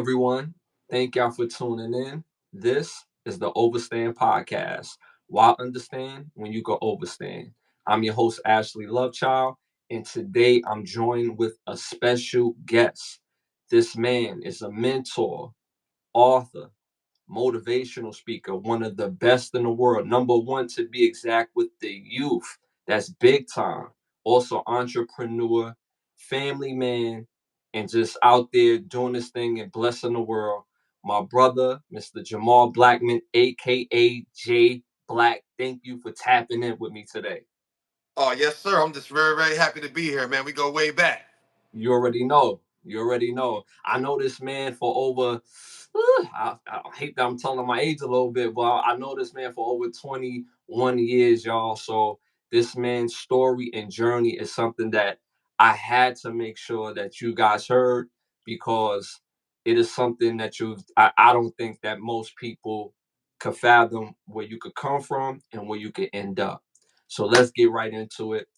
everyone. Thank y'all for tuning in. This is the Overstand Podcast. Why understand when you can overstand? I'm your host, Ashley Lovechild, and today I'm joined with a special guest. This man is a mentor, author, motivational speaker, one of the best in the world, number one to be exact with the youth. That's big time. Also, entrepreneur, family man, and just out there doing this thing and blessing the world. My brother, Mr. Jamar Blackmon, aka J Black. Thank you for tapping in with me today. Oh, yes, sir. I'm just very, very happy to be here, man. We go way back. You already know. You already know. I know this man for over, I hate that I'm telling my age a little bit, but I know this man for over 21 years, y'all. So this man's story and journey is something that I had to make sure that you guys heard because it is something that I don't think that most people could fathom where you could come from and where you could end up. So let's get right into it.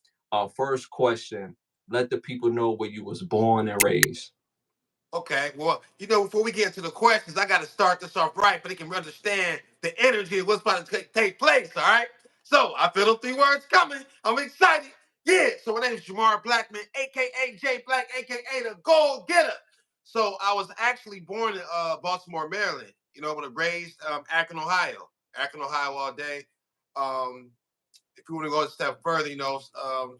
First question, let the people know where you was born and raised. Okay, well, before we get into the questions, I got to start this off right, but they can understand the energy of what's about to take place, all right? So, I feel them 3 words coming. I'm excited. Yeah, so my name is Jamar Blackmon, a.k.a. J Black, a.k.a. the Goal Getter. So, I was actually born in Baltimore, Maryland, but raised Akron, Ohio. Akron, Ohio all day. Um, if you want to go a step further,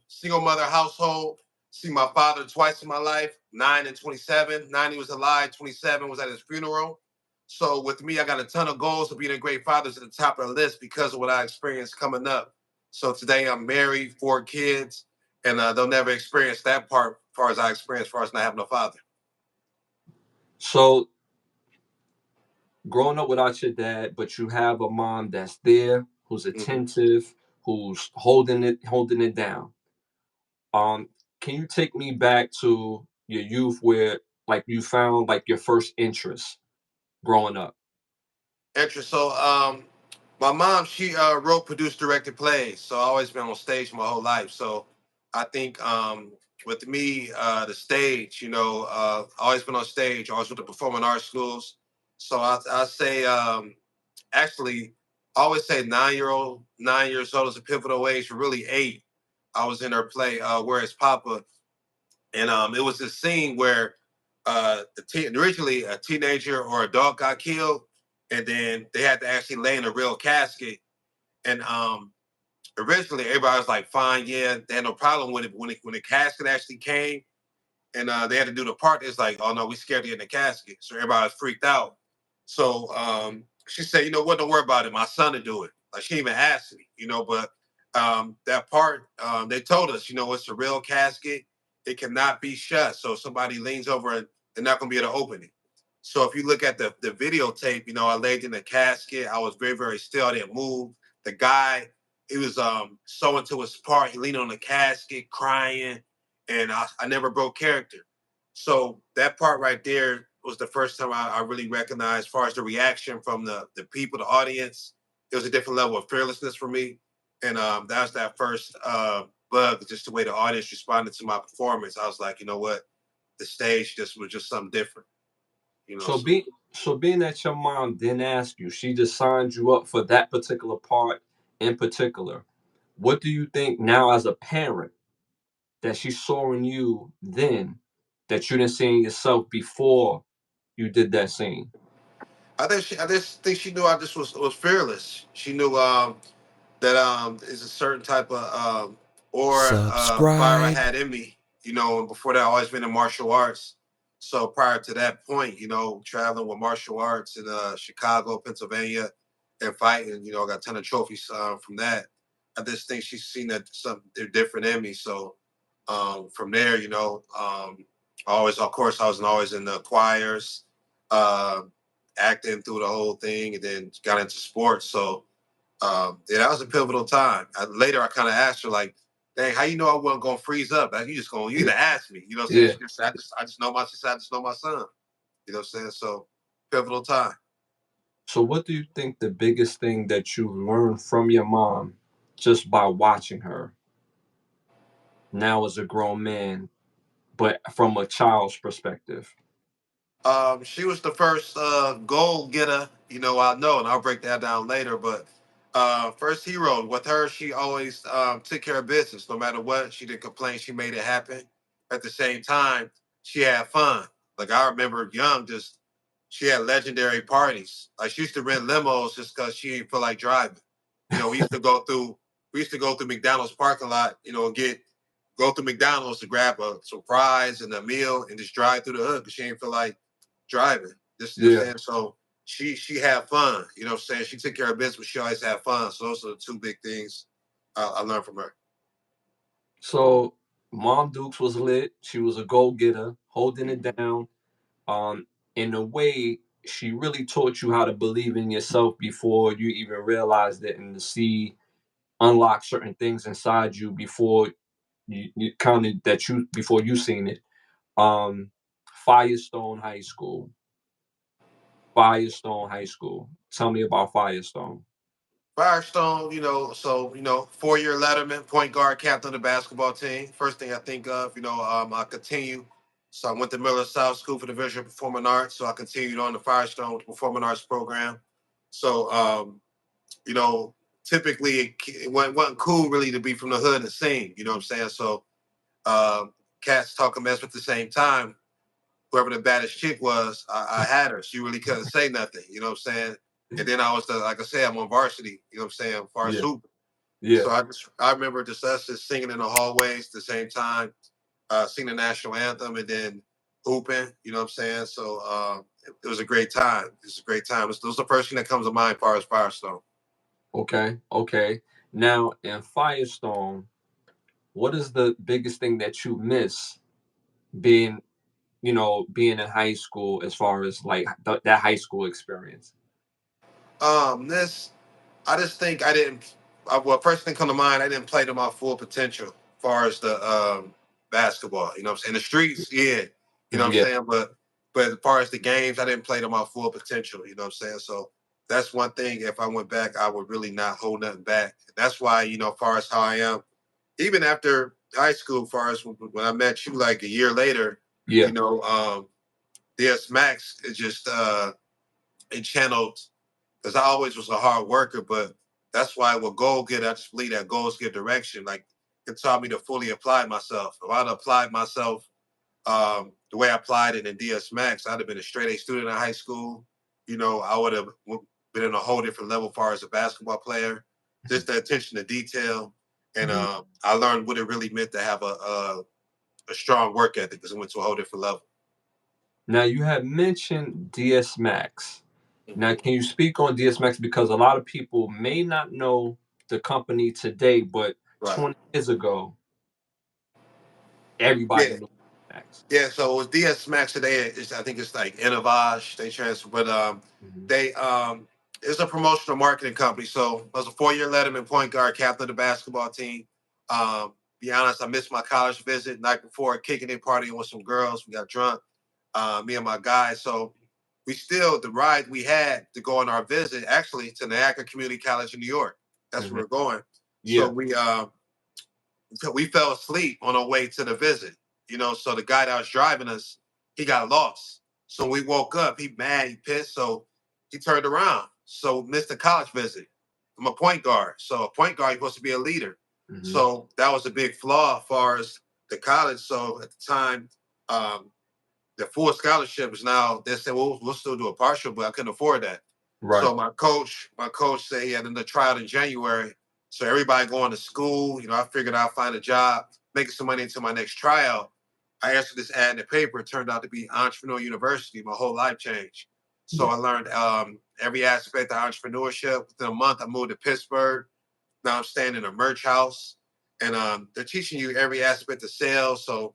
single mother household. See my father twice in my life, 9 and 27. 9, he was alive, 27 was at his funeral. So with me, I got a ton of goals of being a great father to the top of the list because of what I experienced coming up. So today I'm married, 4 kids, and they'll never experience that part as far as I experienced as far as not having a father. So growing up without your dad, but you have a mom that's there, who's Mm-hmm. attentive, who's holding it down. Um, can you take me back to your youth where like you found like your first interest growing up? Interest. So my mom, she wrote, produced, directed plays. So I always been on stage my whole life. So I think with me, the stage, I always been on stage. I always went to performing arts schools. So I say actually, I always say 9 years old is a pivotal age. Really 8. I was in her play, Where is Papa? And it was this scene where originally a teenager or a dog got killed, and then they had to actually lay in a real casket. And originally everybody was like, "Fine, yeah," they had no problem with it. But when the casket actually came, and they had to do the part, it's like, "Oh no, we scared to get in the casket," so everybody was freaked out. So she said, "You know what? Don't worry about it. My son to do it." Like she didn't even asked me, but that part, they told us, it's a real casket. It cannot be shut. So if somebody leans over and they're not going to be able to open it. So if you look at the videotape, I laid in the casket. I was very, very still. I didn't move. The guy, he was so into his part. He leaned on the casket, crying, and I never broke character. So that part right there was the first time I really recognized, as far as the reaction from the people, the audience. It was a different level of fearlessness for me, and that was that first bug, just the way the audience responded to my performance. I was like, you know what, the stage just was just something different. So So being that your mom didn't ask you, she just signed you up for that particular part in particular. What do you think now as a parent that she saw in you then that you didn't see in yourself before you did that scene? I just think she knew I just was fearless. She knew that is a certain type of or fire I Subscribe. had in me. And before that, I always been in martial arts. So prior to that point, traveling with martial arts in Chicago, Pennsylvania, and fighting, I got a ton of trophies from that. I just think she's seen that something different in me. So from there, always, of course, I was always in the choirs, uh, acting through the whole thing, and then got into sports. So yeah, that was a pivotal time. Later, I kind of asked her, like, "Dang, how you know I wasn't gonna freeze up? Like, you gonna ask me? You know what I'm saying?" Yeah. She said, I just know my, she said, I just know my son. You know what I'm saying? So, pivotal time. So what do you think the biggest thing that you learned from your mom just by watching her now as a grown man, but from a child's perspective? She was the first goal getter, I know, and I'll break that down later. But first hero with her, she always took care of business, no matter what. She didn't complain. She made it happen. At the same time, she had fun. Like I remember young, just she had legendary parties. Like she used to rent limos just because she didn't feel like driving. We used to go through McDonald's parking lot, and go through McDonald's to grab some fries and a meal and just drive through the hood because she didn't feel like driving. Just, Yeah. saying. So she had fun. What I'm saying? She took care of business, but she always had fun. So those are the two big things I learned from her. So Mom Dukes was lit. She was a go getter, holding it Mhm. down. In a way, she really taught you how to believe in yourself before you even realized it, and to see unlock certain things inside you before you counted that you before you seen it. Um, Firestone High School. Firestone High School. Tell me about Firestone. Firestone, 4-year letterman, point guard, captain of the basketball team. First thing I think of, I continue. So I went to Miller South School for the Visual Performing Arts. So I continued on the Firestone with the Performing Arts program. So, you know, typically it wasn't cool really to be from the hood and sing, you know what I'm saying? So cats talking mess at the same time. Whoever the baddest chick was, I had her. She really couldn't say nothing, you know what I'm saying? And then I was like I said, I'm on varsity, you know what I'm saying, as far as Yeah, hoop. yeah. So I remember just us just singing in the hallways at the same time, singing the national anthem and then hooping, you know what I'm saying? So it was a great time. It was a great time. It was the first thing that comes to mind as far as Firestone. Okay, okay. Now in Firestone, what is the biggest thing that you miss being, being in high school as far as like that high school experience? This I just think I didn't. Well, first thing come to mind, I didn't play to my full potential, as far as the basketball. You know what I'm saying? The streets, yeah. You know what I'm Yeah. saying? But as far as the games, I didn't play to my full potential. You know what I'm saying? So that's one thing. If I went back, I would really not hold nothing back. That's why, as far as how I am, even after high school, as far as when I met you like a year later, Yeah. you know, DS Max is just it channeled because I always was a hard worker, but that's why with goal get, I just believe that goals get direction. Like it taught me to fully apply myself. If I'd applied myself the way I applied it in DS Max, I'd have been a straight A student in high school. I would have been in a whole different level as far as a basketball player. Just the attention to detail, and Mhm. I learned what it really meant to have a strong work ethic because it went to a whole different level. Now you had mentioned DS Max. Now, Mhm. can you speak on DS Max because a lot of people may not know the company today, but Right. 20 years ago, everybody Yeah. knew Max. Yeah, so it was DS Max today. I think it's like Innovage. They transfer, but Hmm. they it's a promotional marketing company. So I was a 4-year letterman, point guard, captain of the basketball team. Be honest, I missed my college visit night before, kicking in partying with some girls. We got drunk, me and my guys. So we still the ride we had to go on our visit actually to Niagara Community College in New York. That's Hmm. where we're going. So Yeah. we fell asleep on our way to the visit. So the guy that was driving us, he got lost. So we woke up, he mad, he pissed. So he turned around. So missed the college visit. I'm a point guard. So a point guard, you're supposed to be a leader. Hmm. So that was a big flaw as far as the college. So at the time, um, the full scholarship is now they said, well, we'll still do a partial, but I couldn't afford that. Right. So my coach said he had another tryout in January. So everybody going to school, I figured I'd find a job, making some money until my next tryout. I answered this ad in the paper. It turned out to be Entrepreneur University. My whole life changed. So Yeah. I learned every aspect of entrepreneurship. Within a month, I moved to Pittsburgh. Now I'm staying in a merch house, and they're teaching you every aspect of sales. So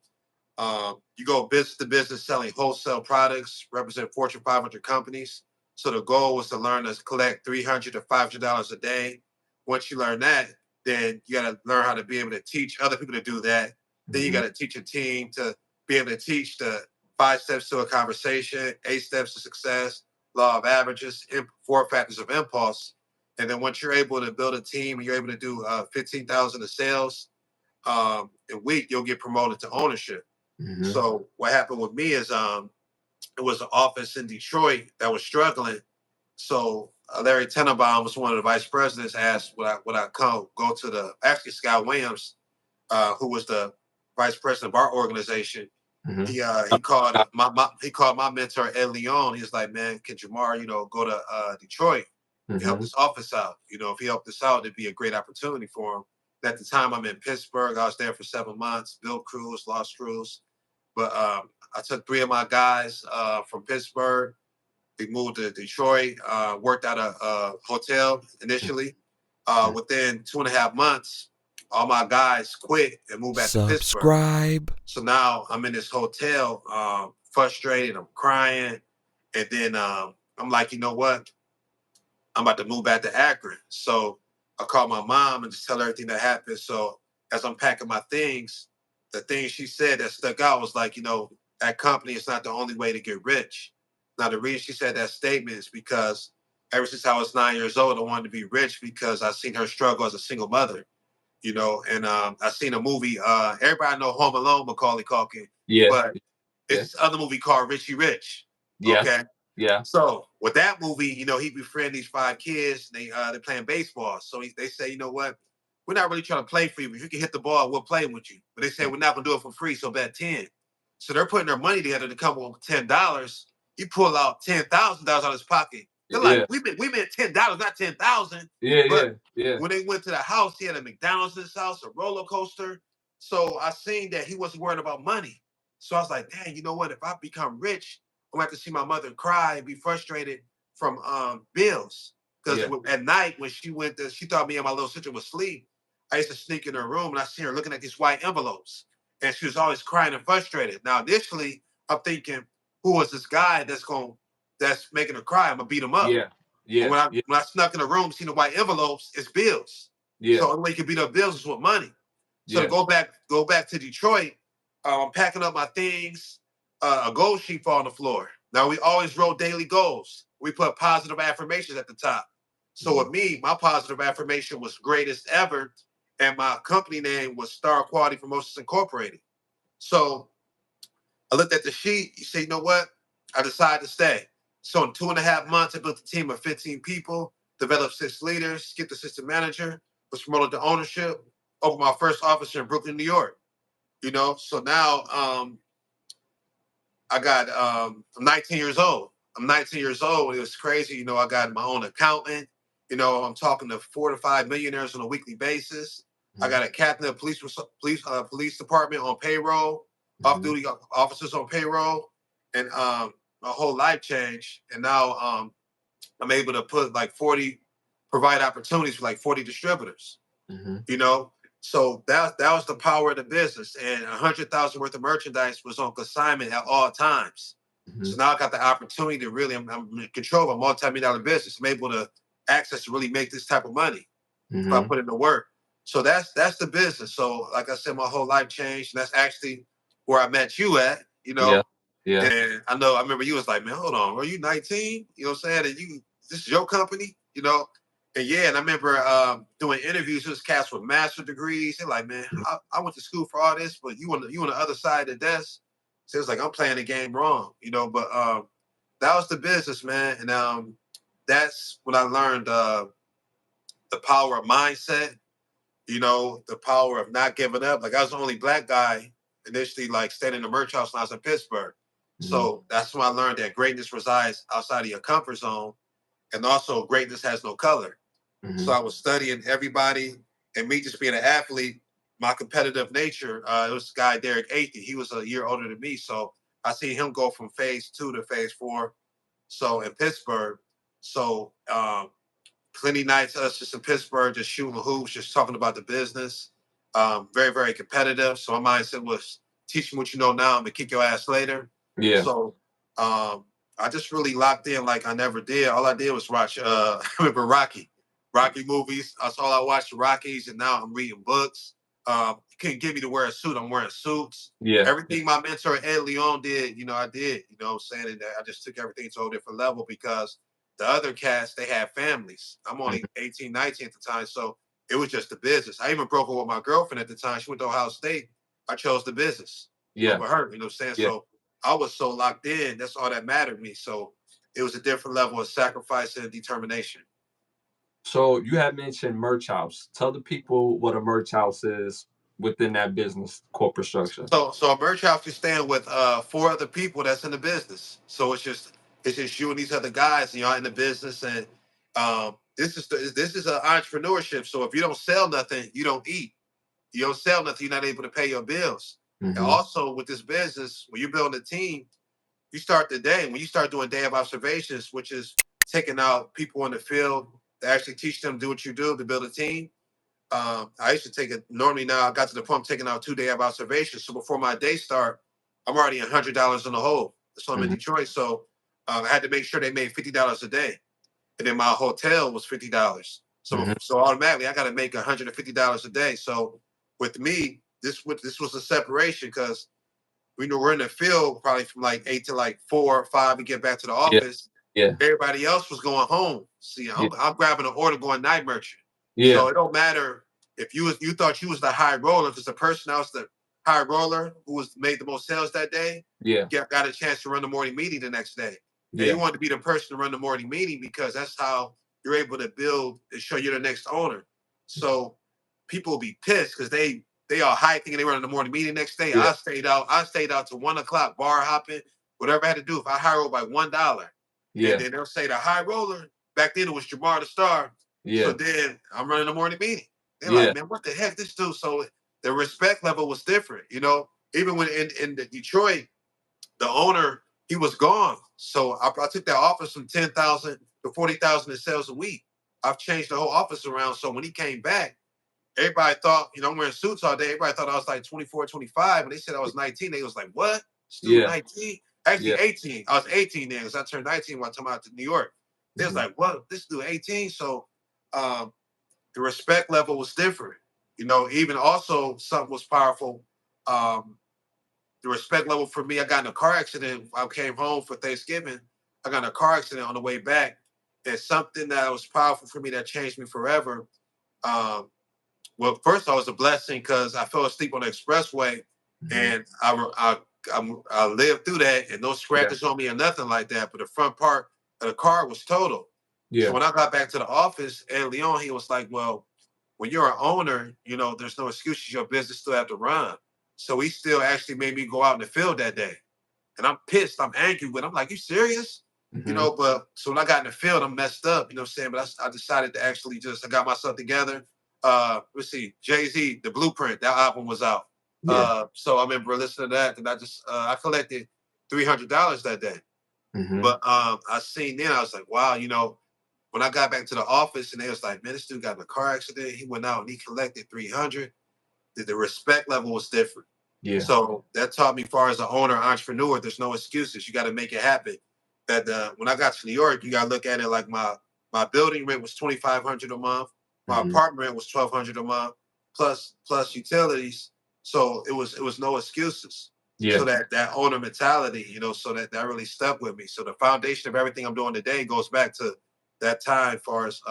you go business to business selling wholesale products, represent Fortune 500 companies. So the goal was to learn to collect $300 to $500 a day. Once you learn that, then you got to learn how to be able to teach other people to do that. Then you got Hmm. to teach a team to be able to teach the 5 steps to a conversation, 8 steps to success, law of averages, 4 factors of impulse. And then once you're able to build a team and you're able to do 15,000 of sales a week, you'll get promoted to ownership. Hmm. So what happened with me is it was an office in Detroit that was struggling. So Larry Tenenbaum was one of the vice presidents. Asked would I come go to the actually Scott Williams, who was the vice president of our organization. Mm-hmm. He called my mentor Ed Leon. He was like, man, can Jamar go to Detroit and help this office out? If he helped us out, it'd be a great opportunity for him. At the time, I'm in Pittsburgh. I was there for 7 months. Built crews, lost crews, but I took 3 of my guys from Pittsburgh. We moved to Detroit. Worked at a hotel initially. Within 2.5 months, all my guys quit and moved back to Pittsburgh. Subscribe. So now I'm in this hotel, frustrated. I'm crying, and then I'm like, you know what? I'm about to move back to Akron. So I call my mom and just tell her everything that happened. So as I'm packing my things, the thing she said that stuck out was like, that company is not the only way to get rich. Now, the reason she said that statement is because ever since I was 9 years old, I wanted to be rich because I seen her struggle as a single mother, and I seen a movie, everybody know Home Alone, Macaulay Culkin, but it's this other movie called Richie Rich. Okay. Yeah. So with that movie, he befriended these 5 kids. They're playing baseball. So they say, you know what? We're not really trying to play for you. If you can hit the ball, we'll play with you. But they say we're not gonna do it for free. So bet 10. So they're putting their money together to come up with $10. He pull out $10,000 out of his pocket. They're like, we meant $10, not 10,000. Yeah. When they went to the house, he had a McDonald's in his house, a roller coaster. So I seen that he wasn't worried about money. So I was like, dang, you know what? If I become rich, I'm gonna have to see my mother cry and be frustrated from bills. Because at night when she thought me and my little sister was asleep. I used to sneak in her room and I see her looking at these white envelopes, and she was always crying and frustrated. Now initially, I'm thinking, who was this guy that's making her cry? I'm gonna beat him up. Yeah. But when I snuck in the room, seen the white envelopes, it's bills. Yeah. So the way you can beat up bills is with money. So to go back to Detroit, I'm packing up my things. A goal sheet fall on the floor. Now we always wrote daily goals. We put positive affirmations at the top. So with me, my positive affirmation was greatest ever, and my company name was Star Quality Promotions Incorporated. So I looked at the sheet. You say, you know what? I decided to stay. So in 2.5 months, I built a team of 15 people, developed 6 leaders, skipped assistant manager, was promoted to ownership, opened my first office here in Brooklyn, New York. So now I'm 19 years old. I'm 19 years old. It was crazy. I got my own accountant. I'm talking to 4 to 5 millionaires on a weekly basis. I got a captain of police department on payroll, off-duty officers on payroll, and my whole life changed. And now I'm able to provide opportunities for like 40 distributors. So that was the power of the business, and 100,000 worth of merchandise was on consignment at all times. So now I got the opportunity to really, I'm in control of a multi-million-dollar business. I'm able to access to really make this type of money if I put in the work. So that's the business. So like I said, my whole life changed, and that's actually where I met you at. Yeah. And I remember you was like, man, hold on, are you 19? You know what I'm saying? And this is your company, And I remember doing interviews with cats with master degrees. They're like, man, I went to school for all this, but you on the other side of the desk. So it's like, I'm playing the game wrong, But that was the business, man. And that's when I learned the power of mindset, the power of not giving up. Like I was the only black guy initially, like staying in the merch house when I was in Pittsburgh. So that's when I learned that greatness resides outside of your comfort zone. And also greatness has no color. So I was studying everybody, and me just being an athlete, my competitive nature, it was this guy, Derek Athey. He was a year older than me. So I see him go from phase 2 to phase 4. So in Pittsburgh, so plenty nights us just in Pittsburgh, just shooting hoops, just talking about the business. Very, very competitive. So my mindset was teach me what you know now, I'm gonna kick your ass later. Yeah. So I just really locked in like I never did. All I did was watch I remember Rocky movies. That's all I watched, Rockies, and now I'm reading books. You couldn't get me to wear a suit. I'm wearing suits. Yeah. Everything my mentor Ed Leon did, I did. What I'm saying? And I just took everything to a different level because the other cats, they had families. I'm only 18, 19 at the time. So it was just the business. I even broke up with my girlfriend at the time. She went to Ohio State. I chose the business over her. You know what I'm saying? Yeah. So I was so locked in. That's all that mattered to me. So it was a different level of sacrifice and determination. So you had mentioned merch house. Tell the people what a merch house is within that business corporate structure. So a merch house, you stand with four other people that's in the business. So it's just you and these other guys, and y'all in the business, and this is an entrepreneurship. So if you don't sell nothing, you don't eat. You don't sell nothing, you're not able to pay your bills. And Mm-hmm. also with this business, when you're building a team, you start the day when you start doing day of observations, which is taking out people in the field to actually teach them to do what you do to build a team. I used to take it normally. Now I got to the point I'm taking out 2 day of observations. So before my day start, I'm already $100 in the hole. So I'm in Mm-hmm. Detroit. So I had to make sure they made $50 a day, and then my hotel was $50. So Mm-hmm. so automatically I got to make $150 a day. So with me, this was a separation because we know we're in the field probably from like 8 to like 4 or 5 and get back to the Yeah. office. Yeah. Everybody else was going home. See, Yeah. I'm grabbing an order going night merchant. So Yeah. it don't matter if you thought you was the high roller, because the person else, the high roller who was made the most sales that day, Yeah. got a chance to run the morning meeting the next day. And you Yeah. want to be the person to run the morning meeting because that's how you're able to build and show you're the next owner. So people will be pissed because they all high thinking they run the morning meeting next day. Yeah. I stayed out to 1 o'clock, bar hopping, whatever I had to do. If I high roll by $1, and Yeah. then they'll say the high roller back then it was Jamar the Star. So Yeah. then I'm running the morning meeting. They're Yeah. like, man, what the heck this dude? So the respect level was different, Even when in the Detroit, the owner, he was gone. So I took that office from 10,000 to 40,000 in sales a week. I've changed the whole office around. So when he came back, everybody thought, I'm wearing suits all day. Everybody thought I was like 24, 25. When they said I was 19, they was like, what? Stu, Yeah. 19? Actually, Yeah. 18. I was 18 then because I turned 19 when I came out to New York. They was Mm-hmm. like, what? This dude 18? So um, the respect level was different. Even also something was powerful. Um, the respect level for me, I got in a car accident. I came home for Thanksgiving. I got in a car accident on the way back. And something that was powerful for me that changed me forever. Um, well, first all, it was a blessing because I fell asleep on the expressway, Mm-hmm. and I lived through that, and no Yeah. scratches on me or nothing like that. But the front part of the car was total. So Yeah. when I got back to the office, Ed Leon, he was like, "Well, when you're an owner, there's no excuses. Your business still have to run." So he still actually made me go out in the field that day, and I'm pissed. I'm angry with him. I'm like, "You serious?" Mm-hmm. But so when I got in the field, I'm messed up, what I'm saying? But I decided to actually I got myself together. Let's see, Jay-Z, The Blueprint, that album was out. Yeah. So I remember listening to that, and I collected $300 that day. Mm-hmm. But I seen then, I was like, wow, when I got back to the office and they was like, man, this dude got in a car accident. He went out and he collected 300. The respect level was different. Yeah. So that taught me, far as an owner, entrepreneur, there's no excuses. You got to make it happen. That when I got to New York, you got to look at it like my building rent was 2,500 a month. My Mm-hmm. apartment rent was 1,200 a month, plus utilities. So it was no excuses. So Yeah. that owner mentality, so that really stuck with me. So the foundation of everything I'm doing today goes back to that time, far as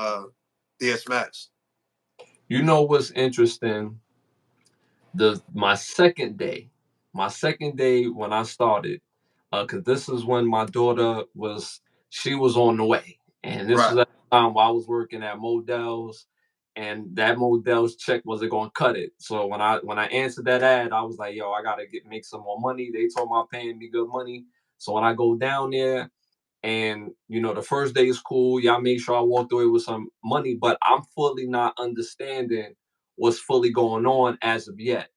DS Max. You know what's interesting? My second day when I started, because this is when my daughter she was on the way, and this Right, was at the time while I was working at Modell's, and that Modell's check wasn't going to cut it. So when I answered that ad, I was like, yo, I gotta make some more money. They told me paying me good money. So when I go down there, and the first day is cool, y'all make sure I walked away with some money, but I'm fully not understanding what's fully going on as of yet.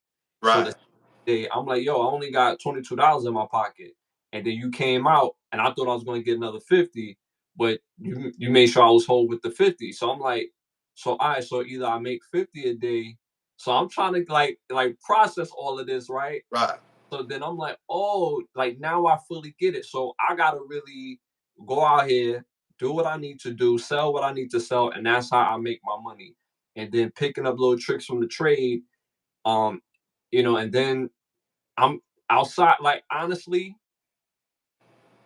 So right, the day I'm like, yo, I only got $22 in my pocket. And then you came out and I thought I was going to get another 50, but you made sure I was whole with the 50. So I'm like, so all right, so either I make 50 a day. So I'm trying to like process all of this, right? right, So then I'm like, oh, like now I fully get it. So I gotta really go out here, do what I need to do, sell what I need to sell, and that's how I make my money. And then picking up little tricks from the trade, um, and then I'm outside. Like honestly,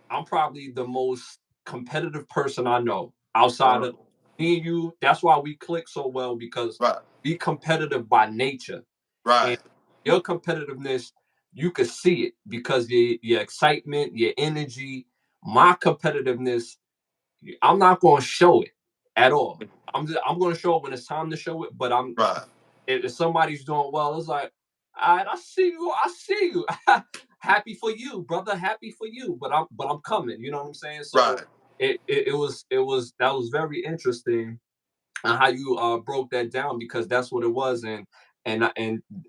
I'm probably the most competitive person I know outside of me and you. That's why we click so well because right, we competitive by nature. And right, your competitiveness. you could see it because your excitement, your energy, my competitiveness. I'm not going to show it at all. I'm going to show it when it's time to show it. But Right. if somebody's doing well, it's like, all right, I see you. I see you. Happy for you, brother. Happy for you. But I'm coming. You know what I'm saying? So Right. it was that was very interesting and how you broke that down because that's what it was and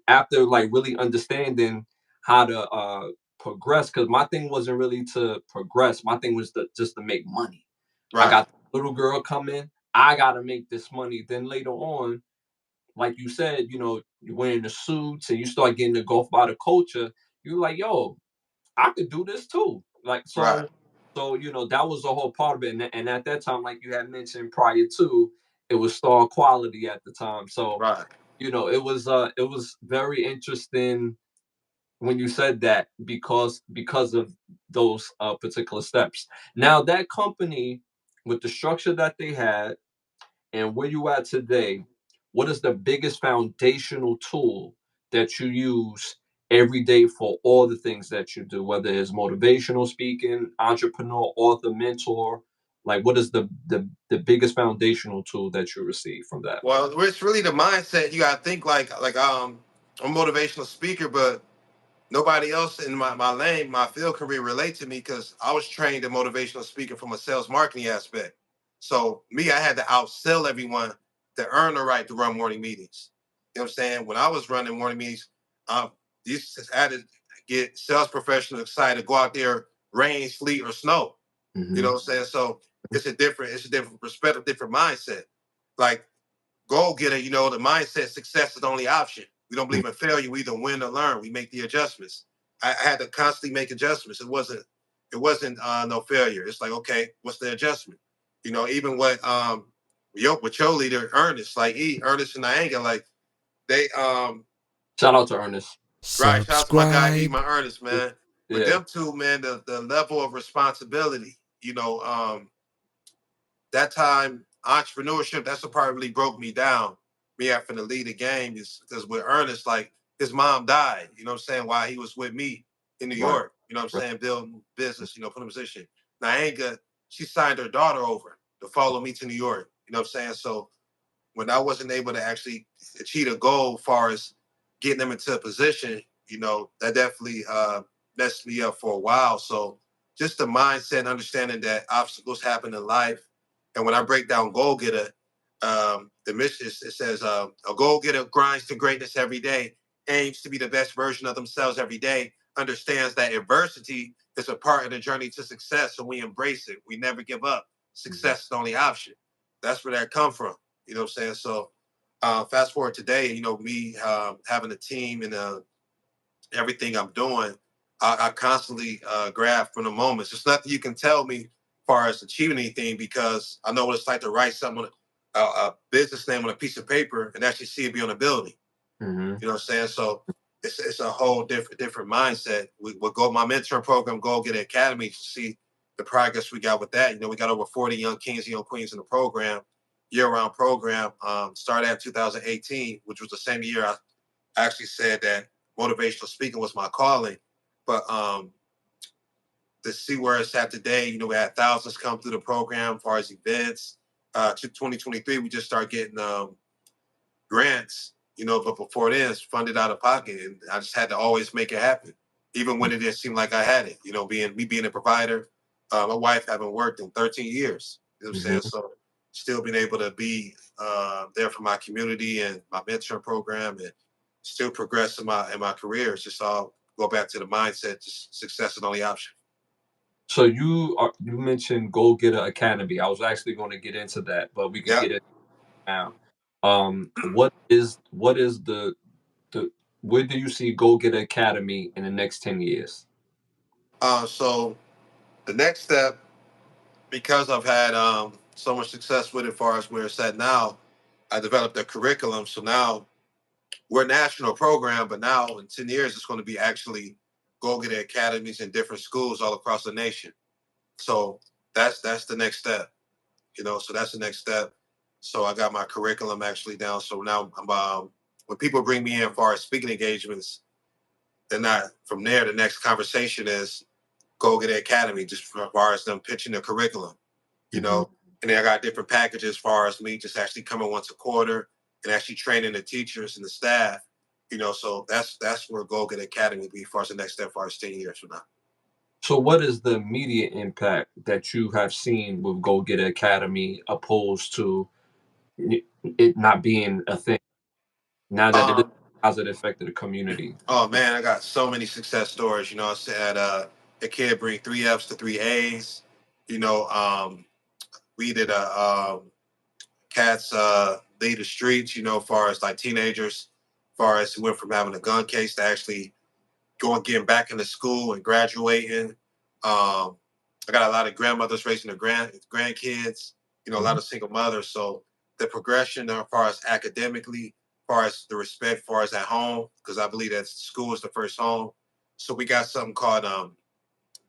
after like really understanding how to progress because my thing wasn't really to progress, my thing was just to make money. I Right. got the little girl coming, I gotta make this money, then later on, like you said, you're wearing the suits and you start getting engulfed by the culture. You're like, yo, I could do this too. Like Right. so that was the whole part of it. And at that time, like you had mentioned prior to, it was star quality at the time. So Right. it was very interesting when you said that because of those particular steps. Now that company with the structure that they had and where you at today, what is the biggest foundational tool that you use every day for all the things that you do, whether it's motivational speaking, entrepreneur, author, mentor? Like, what is the biggest foundational tool that you receive from that? Well, it's really the mindset. You gotta think like I'm a motivational speaker, but nobody else in my lane, my field can really relate to me because I was trained in motivational speaking from a sales marketing aspect. So me, I had to outsell everyone to earn the right to run morning meetings. You know what I'm saying? When I was running morning meetings, these had to get sales professionals excited, go out there, rain, sleet, or snow. You know Hmm. what I'm saying? So it's a different perspective, different mindset. Like goal getter, the mindset success is the only option. We don't believe in failure. We either win or learn. We make the adjustments. I had to constantly make adjustments. It wasn't no failure. It's like, okay, what's the adjustment? Even with your leader, Ernest, like Ernest and Ianga, like they Shout out to Ernest. right, shout out to my guy Subscribe. my Ernest, man. With Yeah. them two, man, the level of responsibility, that time entrepreneurship, that's what part really broke me down. Me having to lead the game is because with Ernest, like his mom died, you know what I'm saying, while he was with me in New Right. York, you know what I'm Right. saying, building business, put in position. Naanga, she signed her daughter over to follow me to New York, you know what I'm saying? So when I wasn't able to actually achieve a goal as far as getting them into a position, that definitely messed me up for a while. So just the mindset, understanding that obstacles happen in life. And when I break down goal getter, the mission it says a goal getter grinds to greatness every day, aims to be the best version of themselves every day, understands that adversity is a part of the journey to success, and we embrace it. We never give up. Mhm. Success is the only option. That's where that come from. You know what I'm saying? So fast forward today, me having a team and everything I'm doing, I constantly grab from the moments. There's nothing you can tell me as far as achieving anything because I know what it's like to write something on a business name on a piece of paper and actually see it be on a building. Mhm. You know what I'm saying? So it's a whole different mindset. We'll go my mentoring program, go get an academy to see the progress we got with that. We got over 40 young kings and young queens in the program, year-round program. Started in 2018, which was the same year I actually said that motivational speaking was my calling. But to see where it's at today, we had thousands come through the program as far as events. To 2023, we just started getting grants, but before this, funded out of pocket. And I just had to always make it happen, even when it didn't seem like I had it, being a provider, my wife having worked in 13 years, you know what I'm saying? Mhm. So still being able to be there for my community and my mentoring program and still progress in my career. It's just all go back to the mindset, just success is the only option. So you mentioned Go Getter Academy. I was actually going to get into that, but we could Yeah. get it now. What is the where do you see Go Getter Academy in the next 10 years? So the next step, because I've had so much success with it, as far as where it's at now, I developed a curriculum. So now we're a national program, but now in 10 years, it's going to be actually go get academies in different schools all across the nation. So that's the next step, So that's the next step. So I got my curriculum actually down. So now when people bring me in for our speaking engagements, then from there, the next conversation is Go Get It Academy, just as far as them pitching the curriculum, you Mm-hmm. know. And then I got different packages as far as me just actually coming once a quarter and actually training the teachers and the staff, So that's where Go Get It Academy will be as far as the next step as far as 10 years from now. So, what is the immediate impact that you have seen with Go Get It Academy opposed to it not being a thing? Now that it is Um, a positive effect of the community. oh man, I got so many success stories. I said a kid bring 3 Fs to 3 As. We did cats lead the streets. As far as like teenagers, as far as who went from having a gun case to actually getting back into school and graduating. I got a lot of grandmothers raising their grandkids. A lot Mhm. of single mothers. So the progression as far as academically, as far as the respect, as far as at home, because I believe that school is the first home. So we got something called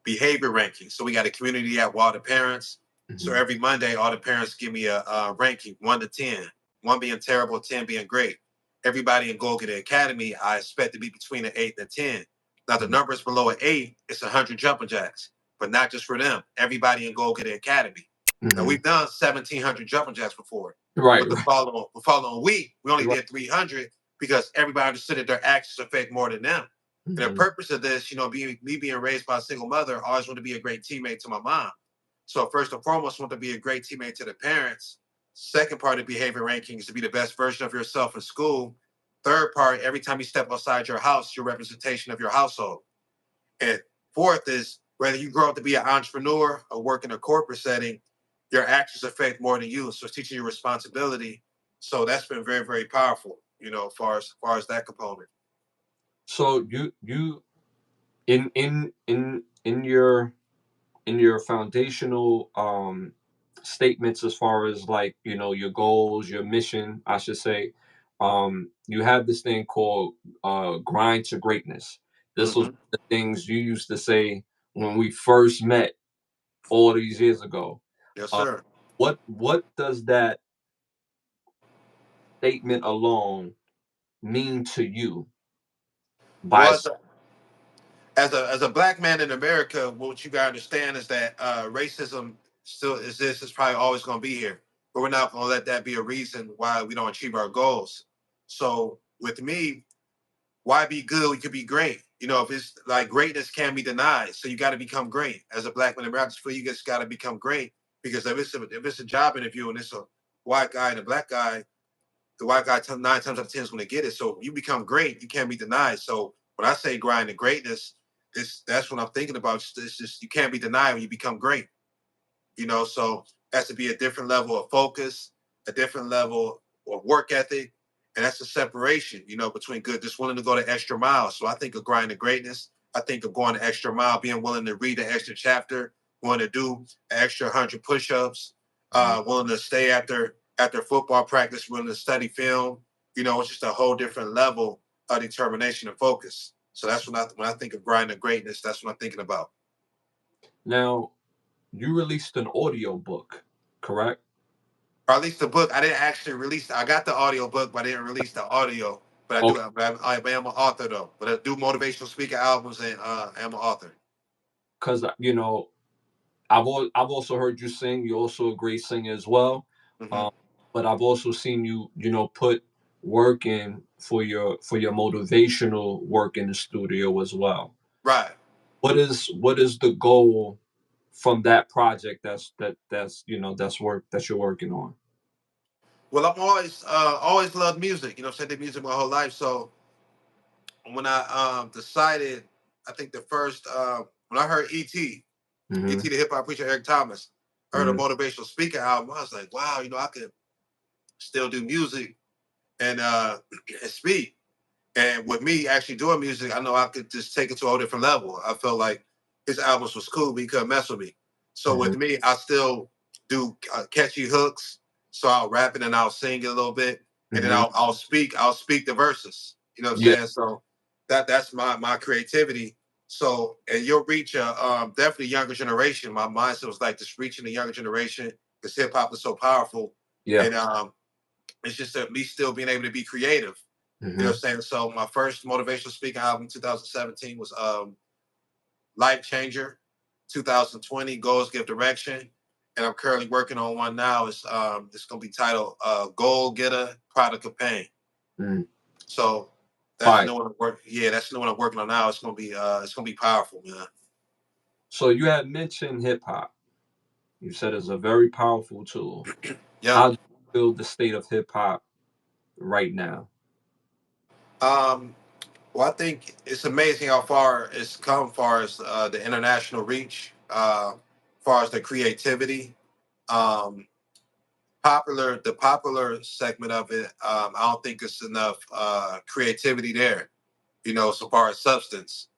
behavior ranking. So we got a community app with all the parents. So Mhm. every Monday, all the parents give me a ranking 1 to 10, 1 being terrible, 10 being great. Everybody in Go Get It Academy, I expect to be between an 8 and a 10. Now, the Mhm. numbers below an 8, it's 100 jumping jacks, but not just for them. Everybody in Go Get It Academy. Now, Mhm. we've done 1,700 jumping jacks before, Right. but the following week, we only Right. did 300 because everybody understood that their actions affect more than them. And the Mhm. purpose of this, being raised by a single mother, I always want to be a great teammate to my mom. So first and foremost, I want to be a great teammate to the parents. Second part of behavior ranking is to be the best version of yourself in school. Third part, every time you step outside your house, your representation of your household. And fourth is whether you grow up to be an entrepreneur or work in a corporate setting, your actions affect more than you. So it's teaching you responsibility. So that's been very, very powerful, as far as that component. So you in your foundational statements as far as like your goals, your mission, I should say, you have this thing called grind to greatness. This was Mm-hmm. the things you used to say when we first met all these years ago. Yes, uh, sir. what does that statement alone mean to you by Well, as a black man in America, what you gotta understand is that racism still exists. It's probably always gonna be here, but we're not gonna let that be a reason why we don't achieve our goals. So with me, why be good? We could be great. If it's like greatness can't be denied, so you got to become great. As a black man in America, I just feel you just got to become great because if it's a job interview and it's a white guy and a black guy, the white guy 9 times out of 10 is going to get it. So you become great, you can't be denied. So when I say grind to greatness, that's what I'm thinking about. It's just you can't be denied when you become great. So it has to be a different level of focus, a different level of work ethic, and that's the separation, between good, just willing to go the extra mile. So I think of grinding greatness. I think of going the extra mile, being willing to read the extra chapter, willing to do an extra 100 push-ups, Mhm. willing to stay after football practice, willing to study film. It's just a whole different level of determination and focus. So that's when I think of grinding greatness, that's what I'm thinking about. Now, you released an audio book, correct? Or at least the book. I didn't actually release. I got the audio book, but I didn't release the audio. But I do. Okay, I am an author though. But I do motivational speaker albums, and I am an author. because I've also heard you sing. You're also a great singer as well. Hmm. Um, but I've also seen you, put work in for your motivational work in the studio as well. Right. What is the goal from that project that's work that you're working on? Well, I'm always loved music. I did music my whole life. So when I decided, I think the first when I heard Hmm. the hip hop preacher Eric Thomas, I heard a Hmm. motivational speaker album. I was like, wow, I could still do music and and speak. And with me actually doing music, I know I could just take it to a whole different level. I felt like his albums was cool, but he couldn't mess with me. So Hmm. with me, I still do catchy hooks. So I'll rap it and I'll sing it a little bit, and then Hmm. I'll speak the verses. You know what I'm Yeah. saying? So that's my creativity. So and you'll reach a definitely younger generation. My mindset was like just reaching the younger generation because hip hop is so powerful, Yeah. and it's just me still being able to be creative. You know what I'm saying? So my first motivational speaking album in 2017 was Life Changer. 2020, Goals Give Direction. And I'm currently working on one now. It's gonna be titled Goal Getter, Product of Pain. Mm. So All that's the right. new one I'm working. Yeah, that's the new one I'm working on now. It's gonna be powerful, man. So you had mentioned hip hop. You said it's a very powerful tool. Yep. How do you feel the state of hip hop right now? Um, well, I think it's amazing how far it's come, far as the international reach, far as the creativity. Um, the popular segment of it, I don't think it's enough creativity there. You know, so far as substance.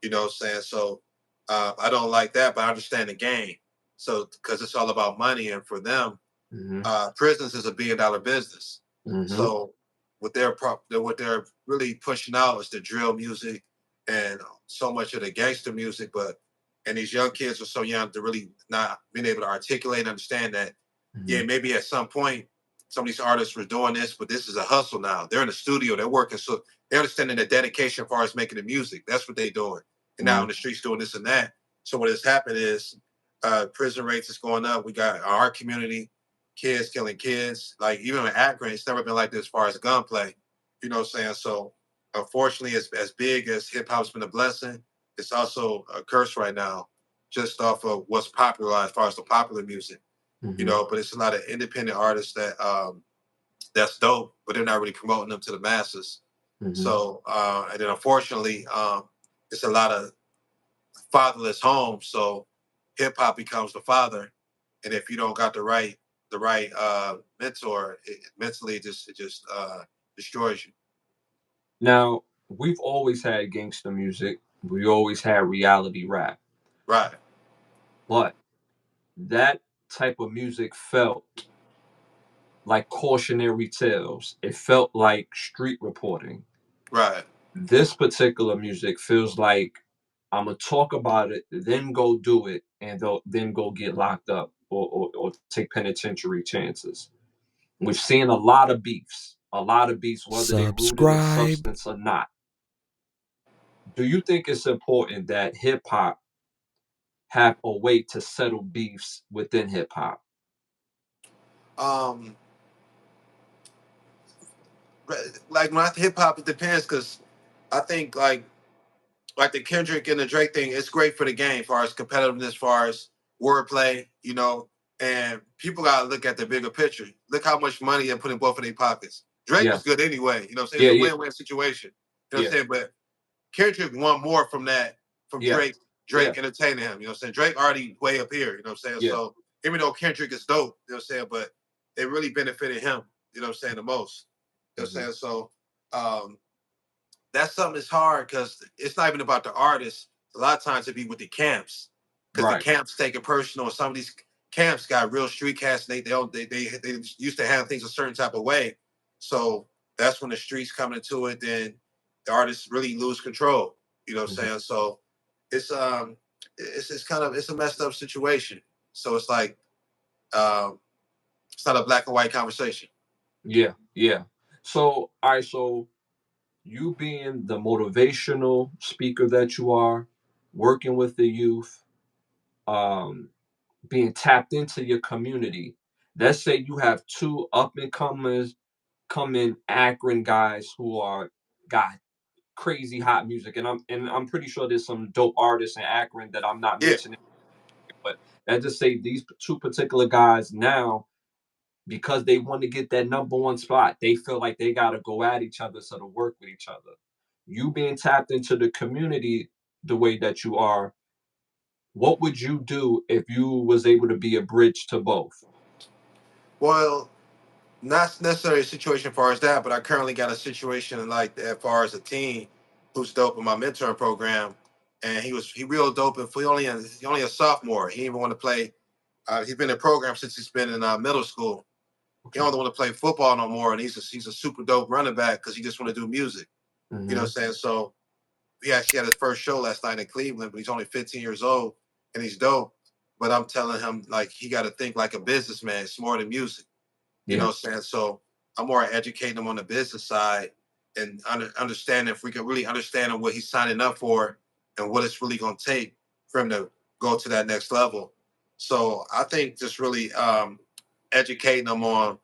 You know what I'm saying? So I don't like that, but I understand the game. So because it's all about money, and for them, Mm-hmm. prisons is $1 billion business. Mm-hmm. So what they're really pushing out is the drill music and so much of the gangster music. And these young kids are so young to really not being able to articulate and understand that. Mm-hmm. Yeah, maybe at some point some of these artists were doing this, but this is a hustle now. They're in the studio, they're working, so they're understanding the dedication as far as making the music. That's what they're doing. And now Mm-hmm. in the streets doing this and that. So what has happened is prison rates is going up. We got our community, kids killing kids. Like even in Akron, it's never been like this as far as gunplay. You know what I'm saying? So unfortunately, as big as hip hop's been a blessing, it's also a curse right now, just off of what's popular as far as the popular music. You Mm-hmm. know, but it's a lot of independent artists that's dope, but they're not really promoting them to the masses. Mm-hmm. So and then unfortunately, it's a lot of fatherless homes. So hip hop becomes the father, and if you don't got the right mentor, mentally it just destroys you. Now, we've always had gangster music. We always had reality rap. Right, But that type of music felt like cautionary tales. It felt like street reporting. right. This particular music feels like I'm gonna talk about it, then go do it, and then go get locked up or take penitentiary chances. We've seen a lot of beefs, whether they're rooted in Subscribe. substance or not. Do you think it's important that hip hop have a way to settle beefs within hip hop? Um, like when I hip hop, it depends because I think like the Kendrick and the Drake thing, it's great for the game, as far as competitiveness, as far as wordplay, you know. And people gotta look at the bigger picture. Look how much money they put in both of their pockets. Drake Yeah, was good anyway, you know what I'm saying? yeah, It's a yeah, win-win situation. You know what yeah, I'm saying? But Kendrick won more from that, from yeah, yeah, Drake entertaining him. You know what I'm saying? Drake already way up here, you know what I'm saying? yeah. So even though Kendrick is dope, you know what I'm saying, but it really benefited him, you know what I'm saying, the most. You know what Hmm. I'm saying? So um that's something that's hard because it's not even about the artist. A lot of times it be with the camps because the Right. camps take it personal. Some of these camps got real street cats. And they used to have things a certain type of way. So that's when the streets come into it. Then the artists really lose control. You know what I'm Hmm. saying? So it's it's kind of it's a messed up situation. So it's like um, it's not a black and white conversation. Yeah, yeah. So, all right. So, you being the motivational speaker that you are, working with the youth, um, being tapped into your community. Let's say you have two up and coming Akron guys who are got crazy hot music, and I'm pretty sure there's some dope artists in Akron that I'm not Yeah, mentioning, but let's just say these two particular guys now, because they want to get that number one spot, they feel like they got to go at each other so to work with each other. You being tapped into the community the way that you are, what would you do if you was able to be a bridge to both? well, not necessarily a situation as far as that, but I currently got a situation like as far as a teen who's dope in my mentoring program, and he real dope. And he only a sophomore. He didn't even want to play. He's been in the program since he's been in middle school. He Okay. don't want to play football no more, and he's a super dope running back because he just want to do music. You know Mm-hmm. what I'm saying? So he actually had his first show last night in Cleveland, but he's only 15 years old and he's dope. But I'm telling him like he got to think like a businessman. It's more than music. You know Yeah. what I'm saying? So I'm more educating them on the business side and understand if we can really understand what he's signing up for and what it's really going to take for him to go to that next level. So I think just really educating them on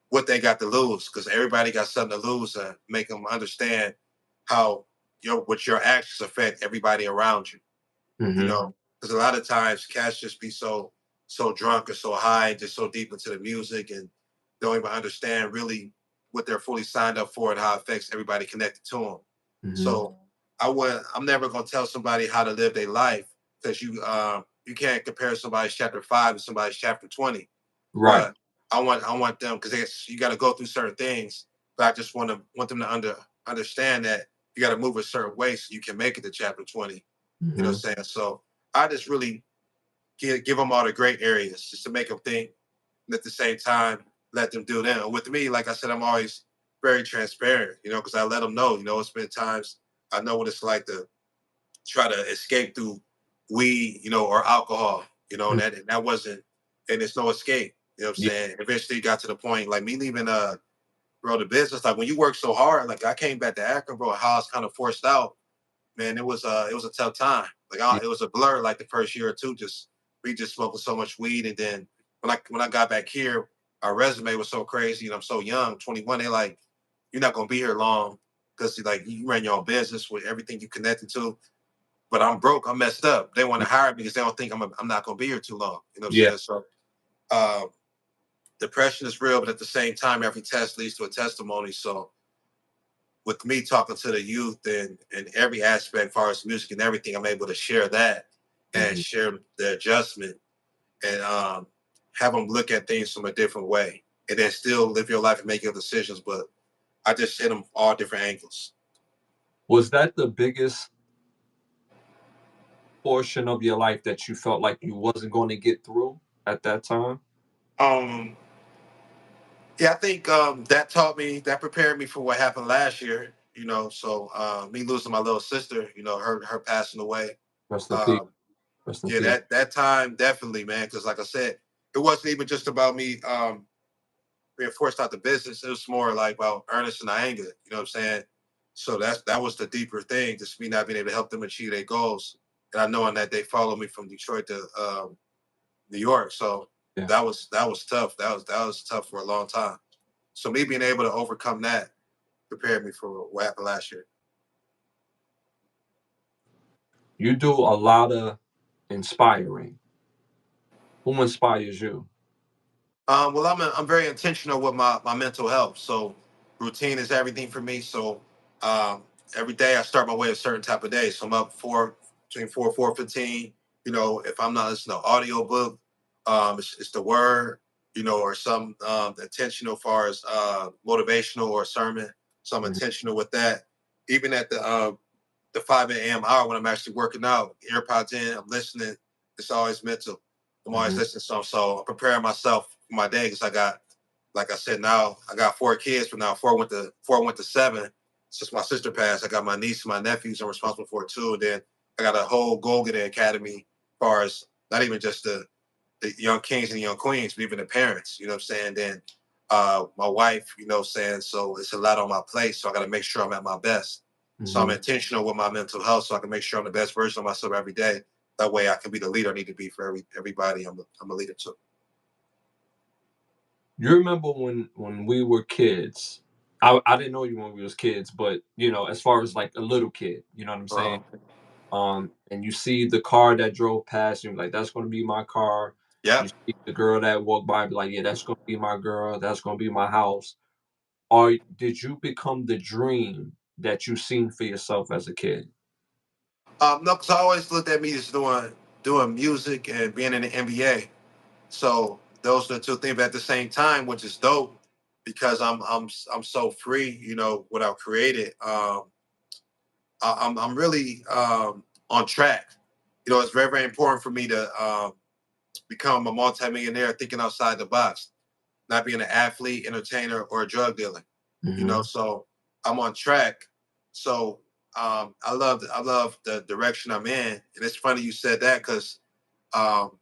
what they got to lose, because everybody got something to lose, and make them understand how what your actions affect everybody around you. You Mm-hmm. know, because a lot of times cats just be so drunk or so high, just so deep into the music, and don't even understand really what they're fully signed up for and how it affects everybody connected to them. Mm-hmm. So I'm never gonna tell somebody how to live their life, because you can't compare somebody's chapter 5 to somebody's chapter 20. Right. But I want them, because you got to go through certain things. But I just want them to understand that you got to move a certain way so you can make it to chapter 20. You know Mm-hmm. what I'm saying? So I just really give them all the great areas just to make them think, and at the same time let them do them. And with me, like I said, I'm always very transparent, because I let them know, it's been times I know what it's like to try to escape through weed, or alcohol, and that wasn't, and it's no escape. You know what I'm Yeah. saying? Eventually got to the point like me leaving bro, the business, like when you work so hard, like I came back to Akron, bro, how I was kind of forced out, man, it was a tough time. Like Yeah. it was a blur like the first year or two, just we just smoking so much weed. And then when I got back here, our resume was so crazy and I'm so young, 21, they like, you're not gonna be here long, because like you ran your own business with everything you connected to, but I'm broke, I'm messed up. They want to hire me because they don't think I'm not gonna be here too long. You know what I'm Yeah. saying? So uh, depression is real, but at the same time, every test leads to a testimony. So with me talking to the youth and every aspect, as far as music and everything, I'm able to share that and Mm-hmm. share the adjustment, and have them look at things from a different way, and then still live your life and make your decisions. But I just hit them all different angles. Was that the biggest portion of your life that you felt like you wasn't going to get through at that time? Um, yeah, I think that prepared me for what happened last year. So me losing my little sister, her passing away. Rest in peace. Um, Rest in yeah, peace. that time definitely, man. Because like I said, it wasn't even just about me being forced out the business. It was more like about Ernest and Ianga. You know what I'm saying? So that was the deeper thing, just me not being able to help them achieve their goals, and I knowing that they followed me from Detroit to New York. So Yeah. that was tough. That was tough for a long time. So me being able to overcome that prepared me for what happened last year. You do a lot of inspiring. Who inspires you? Well, I'm very intentional with my mental health. So routine is everything for me. So um, every day I start my way a certain type of day. So I'm up between 4:15. If I'm not listening to audio book, it's the word. Or some intentional, far as motivational or sermon. So I'm Mhm. intentional with that. Even at the 5 a.m. hour when I'm actually working out, AirPods in, I'm listening. It's always mental. I'm always Mhm. listening to something. So I'm preparing myself for my day, because I got, like I said, now I got 4 kids. From now four went to 7. Since my sister passed, I got my niece and my nephews I'm responsible for too. And then I got a whole goal getting academy, as far as not even just the young kings and the young queens, but even the parents, you know what I'm saying? Then my wife, you know what I'm saying? So it's a lot on my plate. So I got to make sure I'm at my best. So I'm Mhm. intentional with my mental health, so I can make sure I'm the best version of myself every day. That way I can be the leader I need to be for everybody I'm a leader to. You remember when we were kids? I didn't know you when we was kids, but as far as like a little kid, you know what I'm saying? Uh, And you see the car that drove past, and you're like, that's gonna be my car. yeah. You see the girl that walked by, be like, yeah, that's gonna be my girl. That's gonna be my house. Or did you become the dream that you seen for yourself as a kid? No, because I always looked at me as doing music and being in the NBA. So those are the two things. But at the same time, which is dope, because I'm so free, what I've created. I'm really on track. It's very, very important for me to become a multimillionaire thinking outside the box, not being an athlete, entertainer, or a drug dealer. Hmm. So I'm on track. So I love the direction I'm in. And it's funny you said that, because um,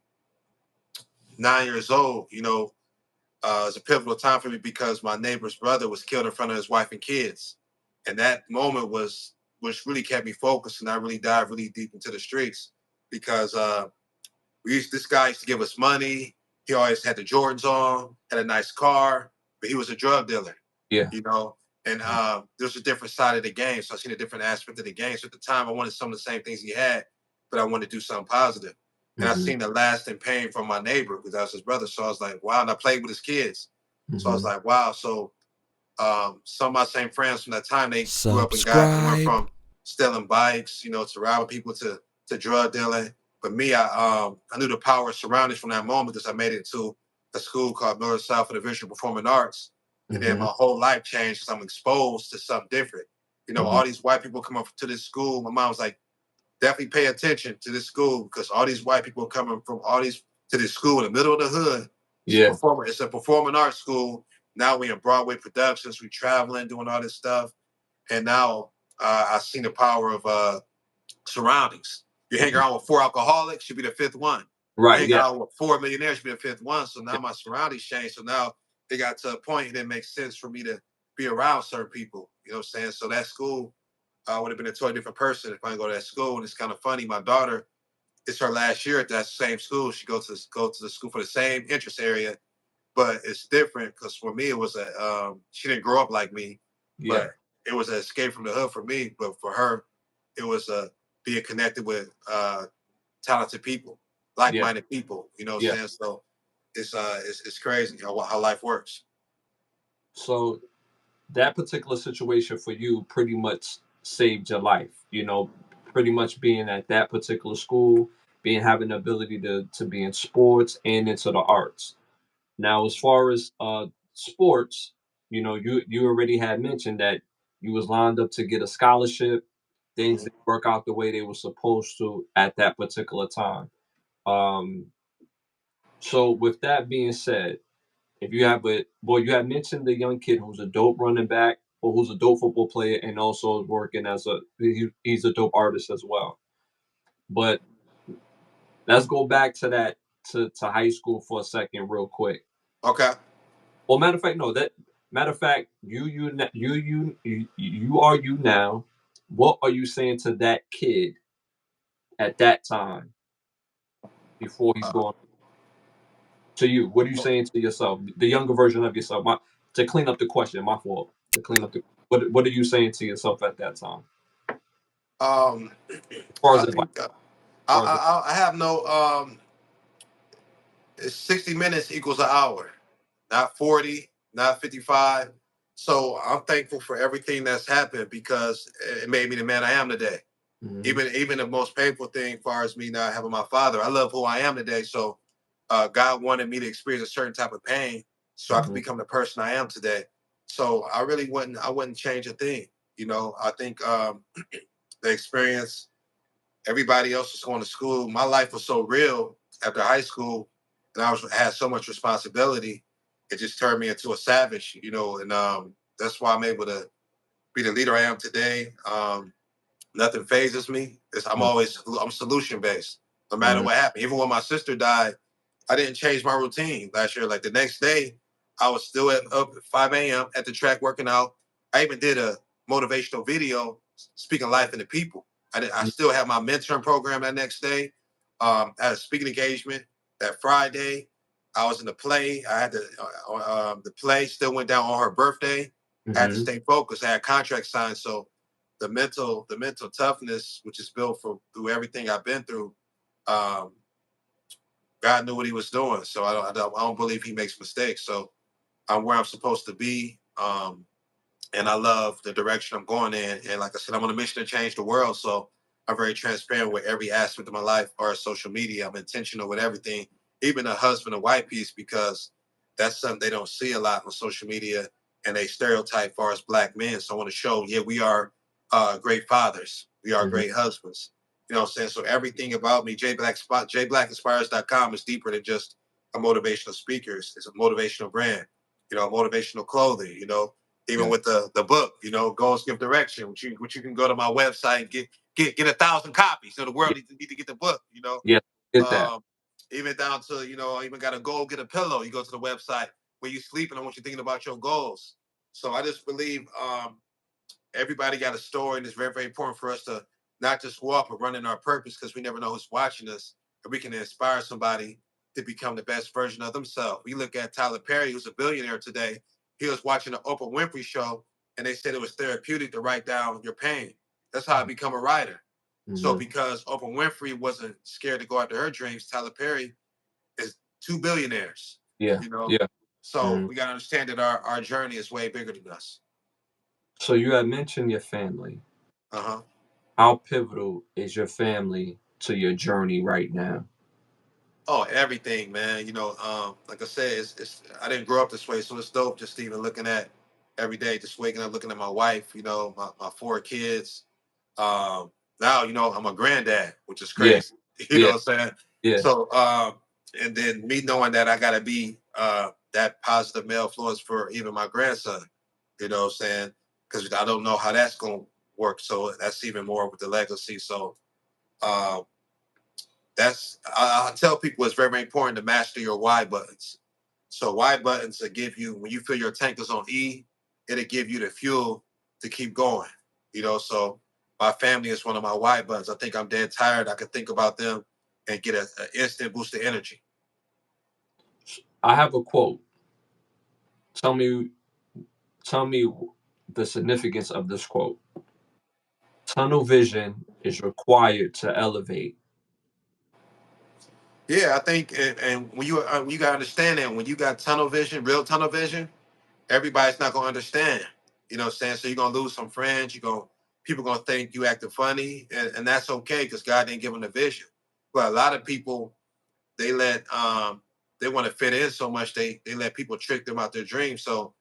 9 years old, is a pivotal time for me, because my neighbor's brother was killed in front of his wife and kids. And that moment was which really kept me focused, and I really dived really deep into the streets because this guy used to give us money. He always had the Jordans on, had a nice car, but he was a drug dealer, Yeah. you know. And there's a different side of the game, so I seen a different aspect of the game. So at the time, I wanted some of the same things he had, but I wanted to do something positive. And I seen the lasting pain from my neighbor because I was his brother. So I was like, wow. And I played with his kids. So I was like, wow. So some of my same friends from that time, they grew up and went from stealing bikes, to robbing people to drug dealing. But me, I knew the power of surroundings from that moment because I made it to a school called North South for the Visual Performing Arts. And then my whole life changed because I'm exposed to something different. All these white people come up to this school. My mom was like, definitely pay attention to this school because all these white people coming from all these to this school in the middle of the hood. Yeah. It's a performing arts school. Now we in Broadway productions, we traveling, doing all this stuff. And now I've seen the power of surroundings. You hang around with 4 alcoholics, you be the 5th one. Right. You hang Yeah. out with 4 millionaires, you be the 5th one. So now my surroundings changed. So now it got to a point it didn't make sense for me to be around certain people. You know what I'm saying? So that school, I would have been a totally different person if I didn't go to that school. And it's kind of funny. My daughter, it's her last year at that same school. She goes to the school for the same interest area, but it's different because for me it was she didn't grow up like me, Yeah. but it was an escape from the hood for me. But for her, it was being connected with talented people, Yeah. like-minded people. You know what Yeah. I'm saying? So it's crazy how life works. So that particular situation for you pretty much saved your life. Pretty much being at that particular school, being having the ability to be in sports and into the arts. Now, as far as sports, you already had mentioned that you was lined up to get a scholarship. Things Mhm. didn't work out the way they were supposed to at that particular time. Um, so, with that being said, if you have you had mentioned the young kid who's a dope running back or who's a dope football player and also is working as he's a dope artist as well. But let's go back to that to high school for a second, real quick. Okay. Well, matter of fact, no. That matter of fact, you are you now. What are you saying to that kid at that time before he's Uh, going to you? What are you saying to yourself, the younger version of yourself? To clean up the question, my fault. To clean up the what are you saying to yourself at that time? um, As far as I advice, think as far as I have no. It's 60 minutes equals an hour, not 40, not 55. So I'm thankful for everything that's happened because it made me the man I am today. mm-hmm, Even the most painful thing, as far as me not having my father, I love who I am today. So God wanted me to experience a certain type of pain so I could mm-hmm, become the person I am today. So I wouldn't change a thing. I think the experience, everybody else was going to school. My life was so real after high school, and had so much responsibility. It just turned me into a savage, and that's why I'm able to be the leader I am today. Nothing phases me. I'm solution based. No matter mm-hmm, what happened, even when my sister died, I didn't change my routine last year. Like the next day, I was still up at 5 a.m. at the track working out. I even did a motivational video speaking life into people. I still have my mentoring program that next day. I had a speaking engagement that Friday. I was in the play. I had the play still went down on her birthday. I had to mm-hmm. stay focused. I had contract signed, so the mental toughness, which is built through everything I've been through. Um, God knew what He was doing, so I don't believe He makes mistakes. So I'm where I'm supposed to be, and I love the direction I'm going in. And like I said, I'm on a mission to change the world. So I'm very transparent with every aspect of my life, or social media. I'm intentional with everything, even a husband and wife piece, because that's something they don't see a lot on social media, and they stereotype far as Black men. So I want to show, yeah, we are great fathers, we are Mm-hmm. great husbands. You know what I'm saying? So everything about me, jblackinspires.com, is deeper than just a motivational speaker. It's a motivational brand, motivational clothing, even Yeah, with the book, goals give direction, which you can go to my website and get 1,000 copies. So the world yeah, need to get the book, yeah. Get that. um, even down to, I even got a goal, get a pillow. You go to the website where you sleep, and I want you thinking about your goals. So I just believe everybody got a story, and it's very, very important for us to not just walk but run in our purpose, because we never know who's watching us, and we can inspire somebody to become the best version of themselves. We look at Tyler Perry, who's a billionaire today. He was watching the Oprah Winfrey show, and they said it was therapeutic to write down your pain. That's how I become a writer. So Mm-hmm. because Oprah Winfrey wasn't scared to go after her dreams, Tyler Perry is two billionaires. Yeah. You know, Yeah. so Mm-hmm. we got to understand that our journey is way bigger than us. So you had mentioned your family. Uh huh. How pivotal is your family to your journey right now? Oh, everything, man. Like I said, it's I didn't grow up this way, so it's dope just even looking at every day, just waking up, looking at my wife, my four kids. Um, Now, I'm a granddad, which is Yeah. crazy. You know Yeah. what I'm saying? Yeah. So, and then me knowing that I gotta be that positive male influence for even my grandson. You know what I'm saying? Because I don't know how that's gonna work. So that's even more with the legacy. So um, I tell people it's very, very important to master your Y buttons. So Y buttons will give you, when you feel your tank is on E, it'll give you the fuel to keep going. So my family is one of my Y buttons. I think I'm dead tired. I can think about them and get an instant boost of energy. I have a quote. Tell me, tell me the significance of this quote. Tunnel vision is required to elevate. Yeah, I think, and when you gotta understand that when you got tunnel vision, real tunnel vision, everybody's not gonna understand. You know what I'm saying? So you're gonna lose some friends. People gonna think you acting funny, and that's okay because God didn't give them the vision. But a lot of people, they want to fit in so much, they let people trick them out their dreams. So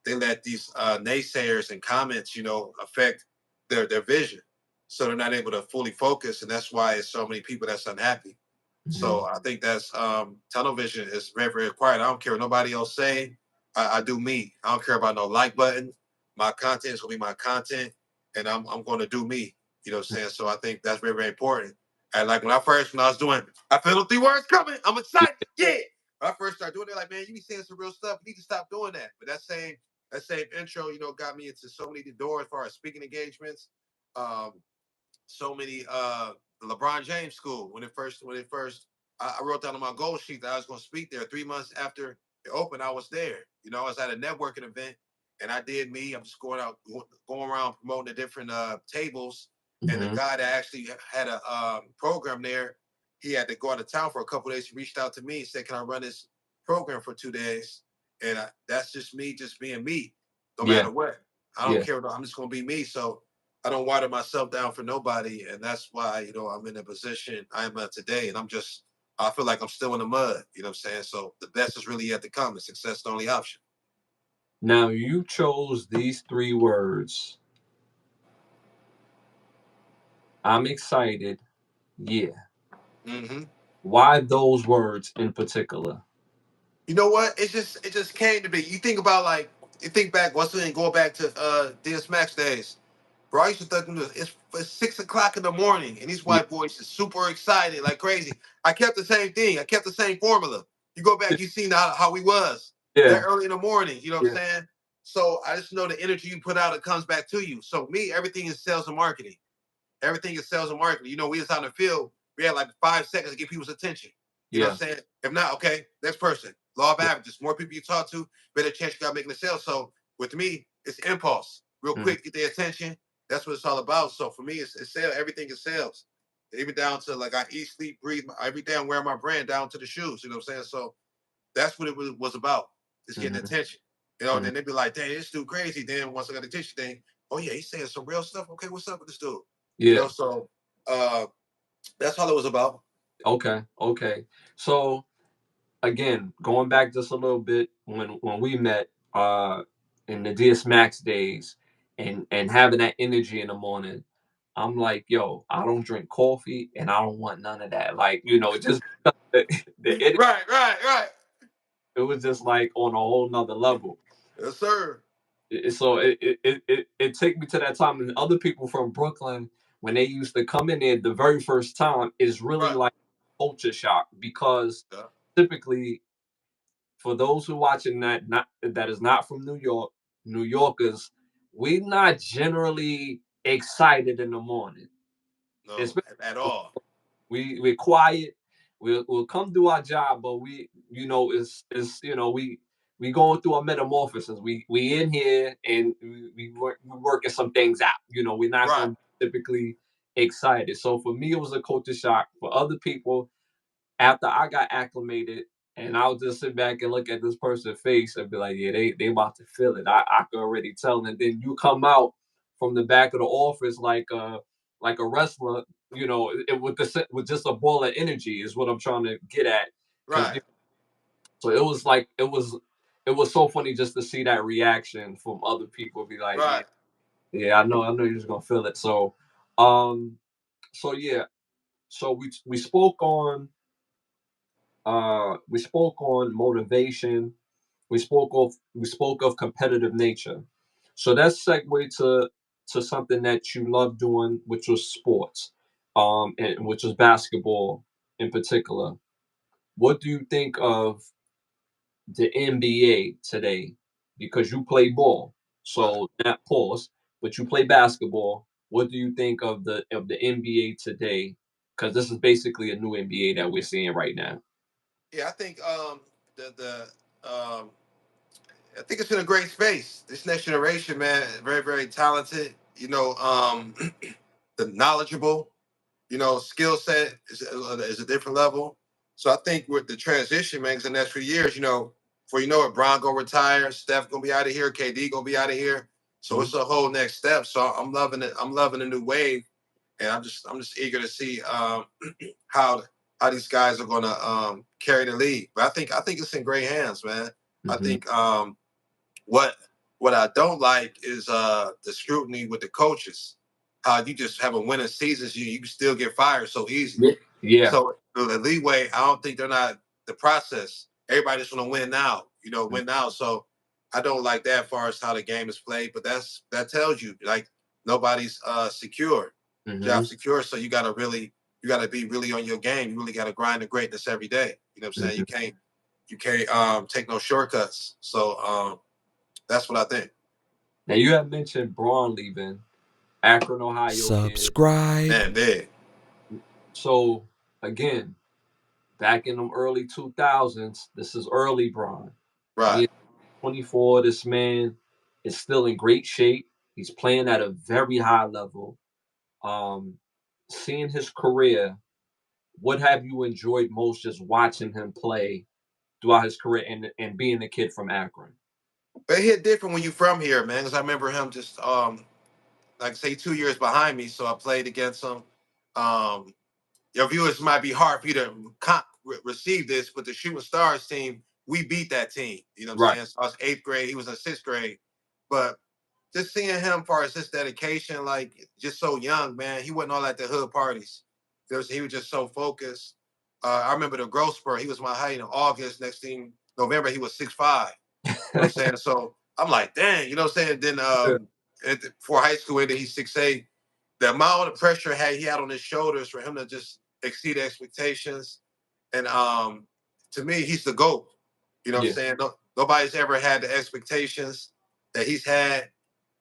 they let these naysayers and comments, affect their vision. So they're not able to fully focus, and that's why it's so many people that's unhappy. Mm-hmm. So I think that's tunnel vision is very, very required. I don't care what nobody else say. I do me. I don't care about no like button. My content is gonna be my content, and I'm gonna do me. You know what I'm saying? So I think that's very, very important. And like when I was doing, I feel the 3 words coming. I'm Yeah. excited. Yeah. When I first started doing it, like, man, you be saying some real stuff. You need to stop doing that. But that same intro, got me into so many doors as far as speaking engagements. Um, so many the LeBron James school when it first I wrote down on my goal sheet that I was going to speak there 3 months after it opened. I was there. I was at a networking event and I did me. I'm just going around promoting the different tables. And the Mm-hmm. guy that actually had a program there, he had to go out of town for a couple of days. He reached out to me and said, "Can I run this program for 2 days?" And that's just me, just being me, no Yeah. matter what. I don't Yeah. care. I'm just going to be me. So I don't water myself down for nobody, and that's why I'm in the position I am at today. And I feel like I'm still in the mud. You know what I'm saying? So the best is really yet to come, and success is the only option. Now you chose these 3 words. I'm excited. Yeah. Hmm. Why those words in particular? You know what? It just came to me. You think back once again, go back to DS Max days. Bro, I used to think it's 6 o'clock in the morning, and these Yeah. white boys are super excited like crazy. I kept the same thing. I kept the same formula. You go back, you seen how we was that Yeah. early in the morning. You know what Yeah. I'm saying? So I just know the energy you put out, it comes back to you. So me, everything is sales and marketing. Everything is sales and marketing. We was on the field. We had like 5 seconds to get people's attention. You know Yeah. what I'm saying? If not, okay, next person. Law of Yeah. averages. More people you talk to, better chance you got making a sale. So with me, it's impulse. Real Mhm. quick, get their attention. That's what it's all about. So for me, it's sales. Everything is sales. Even down to like I eat, sleep, breathe. Every day I'm wearing my brand down to the shoes. You know what I'm saying? So that's what it was about. Just getting Mhm. attention. Mhm. Then they'd be like, dang, this dude crazy. Then once I got the attention thing, oh yeah, he's saying some real stuff. Okay, what's up with this dude? Yeah. So uh that's all it was about. Okay. Okay. So again, going back just a little bit when we met in the DS Max days and having that energy in the morning, I'm like, yo, I don't drink coffee and I don't want none of that. Like, just the Right. it was just like on a whole nother level. Yes, sir. So it took me to that time, and other people from Brooklyn, when they used to come in there the very first time, is really Right. like culture shock because Yeah. typically for those who watching that is not from New York, New Yorkers, we're not generally excited in the morning. No, Especially at all. we're quiet. We'll come do our job, but it's we going through a metamorphosis. We in here and we're working some things out. We're not Right, going to be typically excited. So for me, it was a culture shock. For other people, after I got acclimated, and I'll just sit back and look at this person's face and be like, yeah, they about to feel it. I can already tell. And then you come out from the back of the office like a wrestler, with just a ball of energy is what I'm trying to get at. Because right, so it was like it was so funny just to see that reaction from other people. Be like, yeah, right. yeah, I know you're just gonna feel it. Um, so yeah, so we spoke on motivation. We spoke of competitive nature. So that's segue to something that you love doing, which was sports, and which was basketball in particular. What do you think of the NBA today? Because you play ball, Right. so not pause, but you play basketball. What do you think of the NBA today? Because this is basically a new NBA that we're seeing right now. Yeah, I think the I think it's in a great space. This next generation, man, very very talented. The knowledgeable. Skill set is a different level. So I think with the transition, man, 'cause the next few years, before you know it, Bron gonna retire, Steph gonna be out of here, KD gonna be out of here. So Mhm. it's a whole next step. So I'm loving it. I'm loving the new wave, and I'm just eager to see how how these guys are gonna carry the league. But I think it's in great hands, man. I Mhm. think what what I don't like is the scrutiny with the coaches. How you just have a winning season, you can still get fired so easy. Yeah. Yeah. So the leeway, I don't think they're not the process. Everybody just want to win now, win now. So I don't like that as far as how the game is played. But that tells you like nobody's secure, job Mhm. secure. So you gotta be really on your game. You really gotta grind the greatness every day. You know what I'm saying? Mhm. You can't take no shortcuts. So that's what I think. Now you have mentioned Braun leaving Akron, Ohio kid. Subscribe. Man, big. So again, back in them early 2000s, this is early Braun. Right. He is 24. This man is still in great shape. He's playing at a very high level. Um, Seeing his career, what have you enjoyed most just watching him play throughout his career and being a kid from Akron? But it hit different when you from here, man. Because I remember him just like say 2 years behind me, so I played against him. Um, your viewers might be hard for you to receive this, but the Shooting Stars team, we beat that team. You know what I'm Right. saying? So I was eighth grade, he was in sixth grade. But just seeing him far as his dedication, like just so young, man, he wasn't all at the hood parties. He was just so focused. I remember the growth spurt. He was my height in August. Next thing, November, he was 6'5". You know what I'm saying? So I'm like, dang, you know what I'm saying? Then before high school ended, he's 6'8". The amount of pressure he had on his shoulders for him to just exceed expectations. And to me, he's the GOAT. You know what I'm Yeah. saying? No, nobody's ever had the expectations that he's had.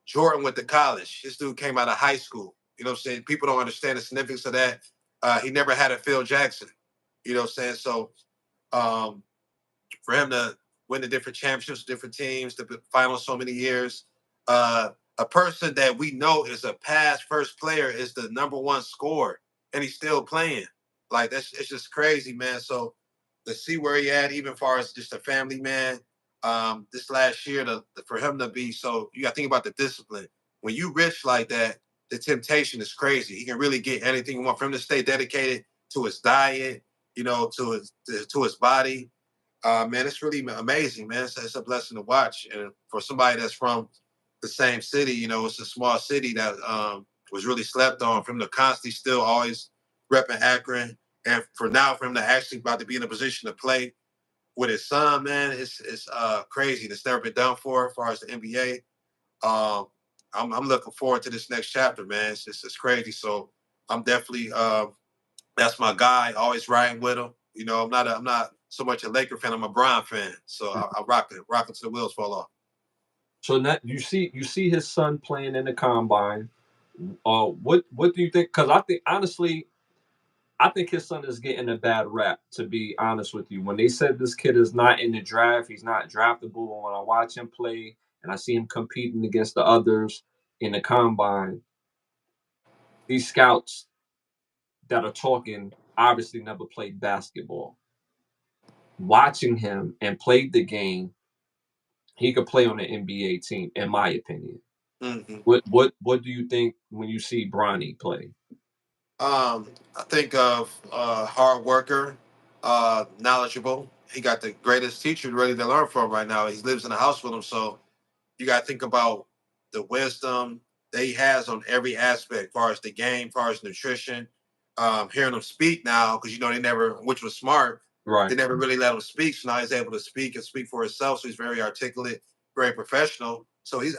Jordan went to college. This dude came out of high school. You know what I'm saying? People don't understand the significance of that. He never had a Phil Jackson. You know what I'm saying? So um, for him to win the different championships, different teams, the final so many years. A person that we know is a past first player is the number one scorer, and he's still playing. Like that's it's just crazy, man. So to see where he at, even far as just a family man, this last year, for him to be so, you got to think about the discipline. When you rich like that, the temptation is crazy. He can really get anything you want. For him to stay dedicated to his diet, to his body, man, it's really amazing, man. It's a blessing to watch. And for somebody that's from the same city, it's a small city that was really slept on. For him to constantly still always repping Akron, and for him to actually about to be in a position to play with his son, man, it's crazy. It's never been done for as far as the NBA. Um, I'm looking forward to this next chapter, man. It's crazy. So I'm definitely that's my guy. Always riding with him. I'm not so much a Laker fan. I'm a Bron fan. So I rock it till the wheels fall off. So now you see his son playing in the combine. What do you think? Because I think honestly, I think his son is getting a bad rap. To be honest with you, when they said this kid is not in the draft, he's not draftable. When I watch him play and I see him competing against the others in the combine, these scouts that are talking obviously never played basketball. Watching him and played the game, he could play on an NBA team, in my opinion. Hmm. What do you think when you see Bronny play? I think of hard worker, knowledgeable. He got the greatest teacher ready to learn from right now. He lives in the house with him, so you got to think about the wisdom that he has on every aspect, as far as the game, as far as nutrition. Hearing him speak now, because they never, which was smart, they Right. never really let him speak. So now he's able to speak and speak for himself. So he's very articulate, very professional. So he's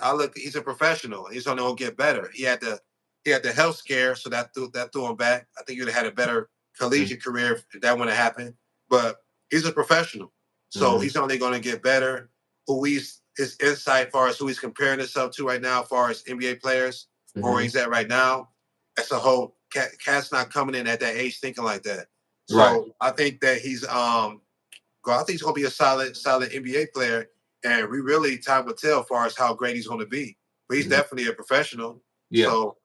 a professional. He's only gonna get better. He had the health scare, so that threw him back. I think he'd have had a better collegiate career if that wouldn't have happened. But he's a professional, so Mm-hmm. he's only going to get better. His insight as far as who he's comparing himself to right now, as far as NBA players, or where Mm-hmm. he's at right now, that's a whole cat's not coming in at that age thinking like that. Right. So I think that I think he's gonna be a solid NBA player, and we really time will tell as far as how great he's gonna be. But he's Mm-hmm. definitely a professional. Yeah. So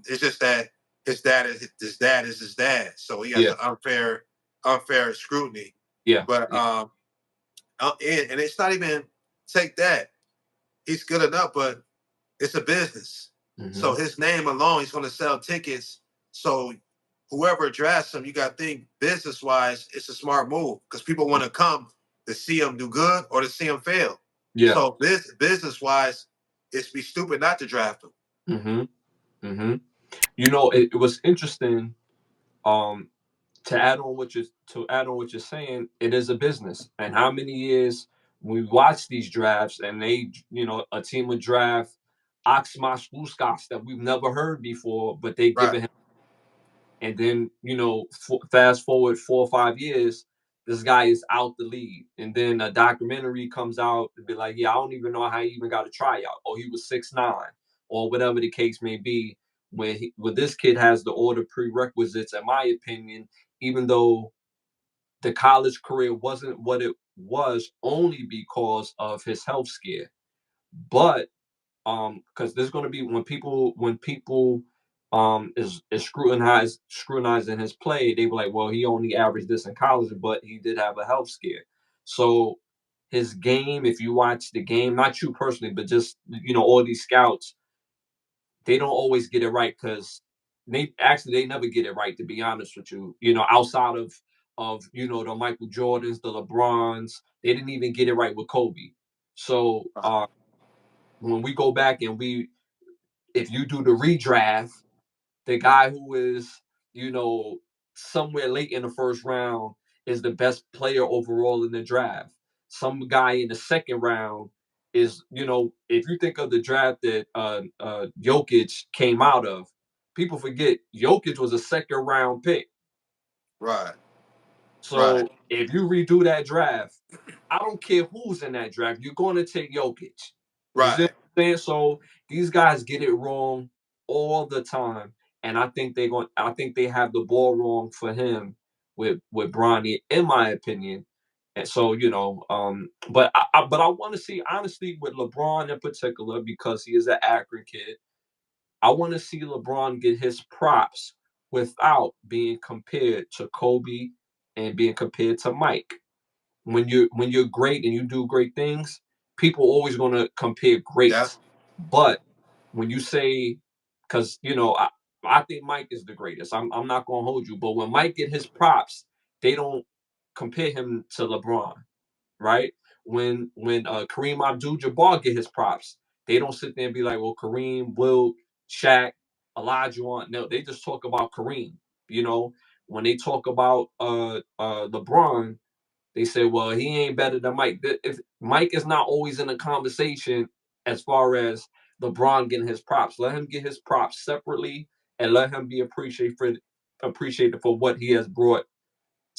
it's just that his dad is his dad, so he has Yeah. an unfair scrutiny. Yeah. But Yeah. and it's not even take that he's good enough, but it's a business. Mm-hmm. So his name alone, he's going to sell tickets. So whoever drafts him, you got to think business wise, it's a smart move because people want to come to see him do good or to see him fail. Yeah. So this business wise, it's be stupid not to draft him. Mm-hmm. Mm-hmm. It was interesting. Um, to add on what you're saying, it is a business. And how many years we watch these drafts and a team would draft Oxmosh Uskas that we've never heard before, but they give Right, it. And then fast forward 4 or 5 years, this guy is out the league, and then a documentary comes out to be like, yeah, I don't even know how he even got a tryout, or he was 6'9", or whatever the case may be. When this kid has the order prerequisites, in my opinion, even though the college career wasn't what it was, only because of his health scare, but because there's going to be when people is scrutinizing his play, they were like, well, he only averaged this in college, but he did have a health scare. So his game, if you watch the game, not you personally, but just all these scouts, they don't always get it right, because they never get it right, to be honest with you. Outside of the Michael Jordans, the LeBrons, they didn't even get it right with Kobe. So right, when we go back and if you do the redraft, the guy who is, you know, somewhere late in the first round is the best player overall in the draft. Some guy in the second round is, if you think of the draft that Jokic came out of, people forget Jokic was a second round pick. right, right, So if you redo that draft, I don't care who's in that draft, you're going to take Jokic. You see what right, I'm saying? So these guys get it wrong all the time, and I think they have the ball wrong for him with Bronny, in my opinion. And so but I want to see, honestly, with LeBron in particular, because he is an Akron kid. I want to see LeBron get his props without being compared to Kobe and being compared to Mike. When you're great and you do great things, people always going to compare yeah, greats. But when you say, because I think Mike is the greatest. I'm not going to hold you, but when Mike get his props, they don't compare him to LeBron, right? When Kareem Abdul-Jabbar get his props, they don't sit there and be like, well, Kareem, Wilt, Shaq, Olajuwon. No, they just talk about Kareem. You know, when they talk about LeBron, they say, well, he ain't better than Mike. If Mike is not always in the conversation as far as LeBron getting his props, let him get his props separately and let him be appreciated for what he has brought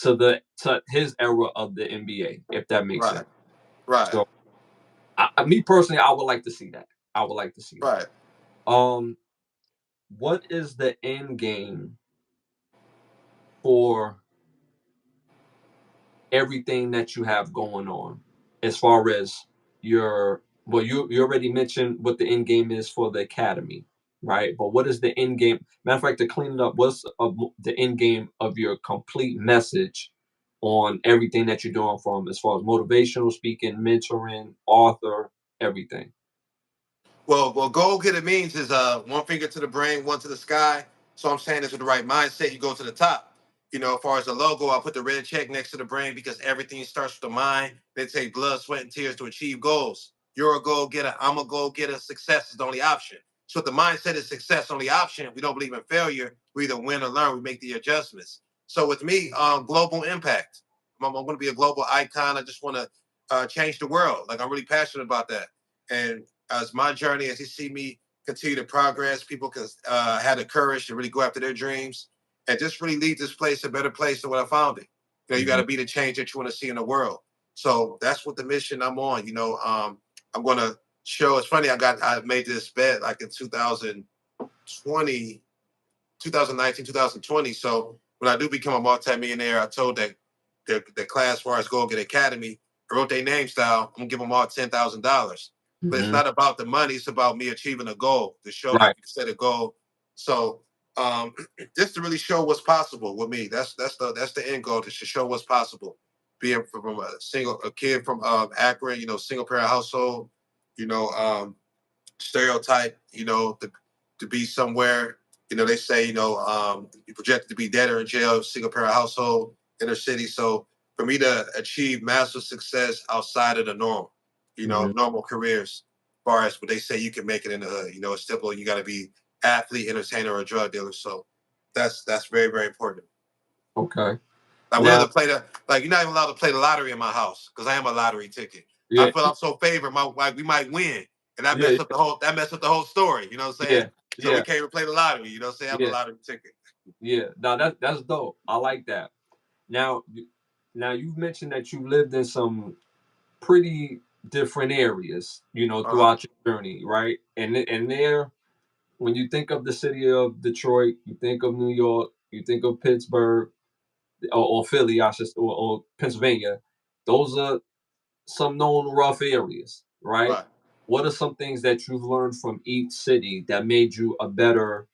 to his era of the NBA, if that makes right, sense. right. So Me personally, I would like to see that. I would like to see that. Right. What is the end game for everything that you have going on, as far as you already mentioned what the end game is for the academy, right? But what is the end game? Matter of fact, to clean it up, what's the end game of your complete message on everything that you're doing, from as far as motivational speaking, mentoring, author, everything? Well, goal getter means is one finger to the brain, one to the sky. So I'm saying this with the right mindset, you go to the top. As far as the logo, I put the red check next to the brain because everything starts with the mind. They take blood, sweat, and tears to achieve goals. You're a goal getter. I'm a goal getter. Success is the only option. So if the mindset is success only option, we don't believe in failure. We either win or learn. We make the adjustments. So with me, global impact. I'm going to be a global icon. I just want to change the world. Like, I'm really passionate about that. And as my journey, as you see me continue to progress, people can have the courage to really go after their dreams and just really leave this place a better place than what I found it. You got to be the change that you want to see in the world. So that's what the mission I'm on. I'm going to show. It's funny. I made this bet like in 2020, 2019, 2020. So when I do become a multimillionaire, I told that the class, as far as Go Get Academy, I wrote their names down. I'm gonna give them all $10,000. But it's not about the money. It's about me achieving a goal to show that Right. you can set a goal. So just to really show what's possible with me. That's the end goal, to show what's possible. Being from a kid from Akron, single parent household, you know, stereotype, to be somewhere. They say, you projected to be dead or in jail, single parent household, inner city. So for me to achieve massive success outside of the norm, normal careers, as far as what they say you can make it in the hood. It's simple. You got to be athlete, entertainer, or drug dealer. So that's very, very important. Okay. Like, we have Now, to play you're not even allowed to play the lottery in my house because I am a lottery ticket. I yeah, feel I'm so favored, we might win. And that yeah, mess up the whole story. You know what I'm saying? yeah, So we yeah, can't even play the lottery. You know what I'm saying? I'm a yeah, lottery ticket. yeah. Now that's dope. I like that. Now, you've mentioned that you lived in some pretty different areas, Uh-huh. throughout your journey, right? And there, when you think of the city of Detroit, you think of New York, you think of Pittsburgh, or Philly, or Pennsylvania. Those are some known rough areas, right? Right. What are some things that you've learned from each city that made you a better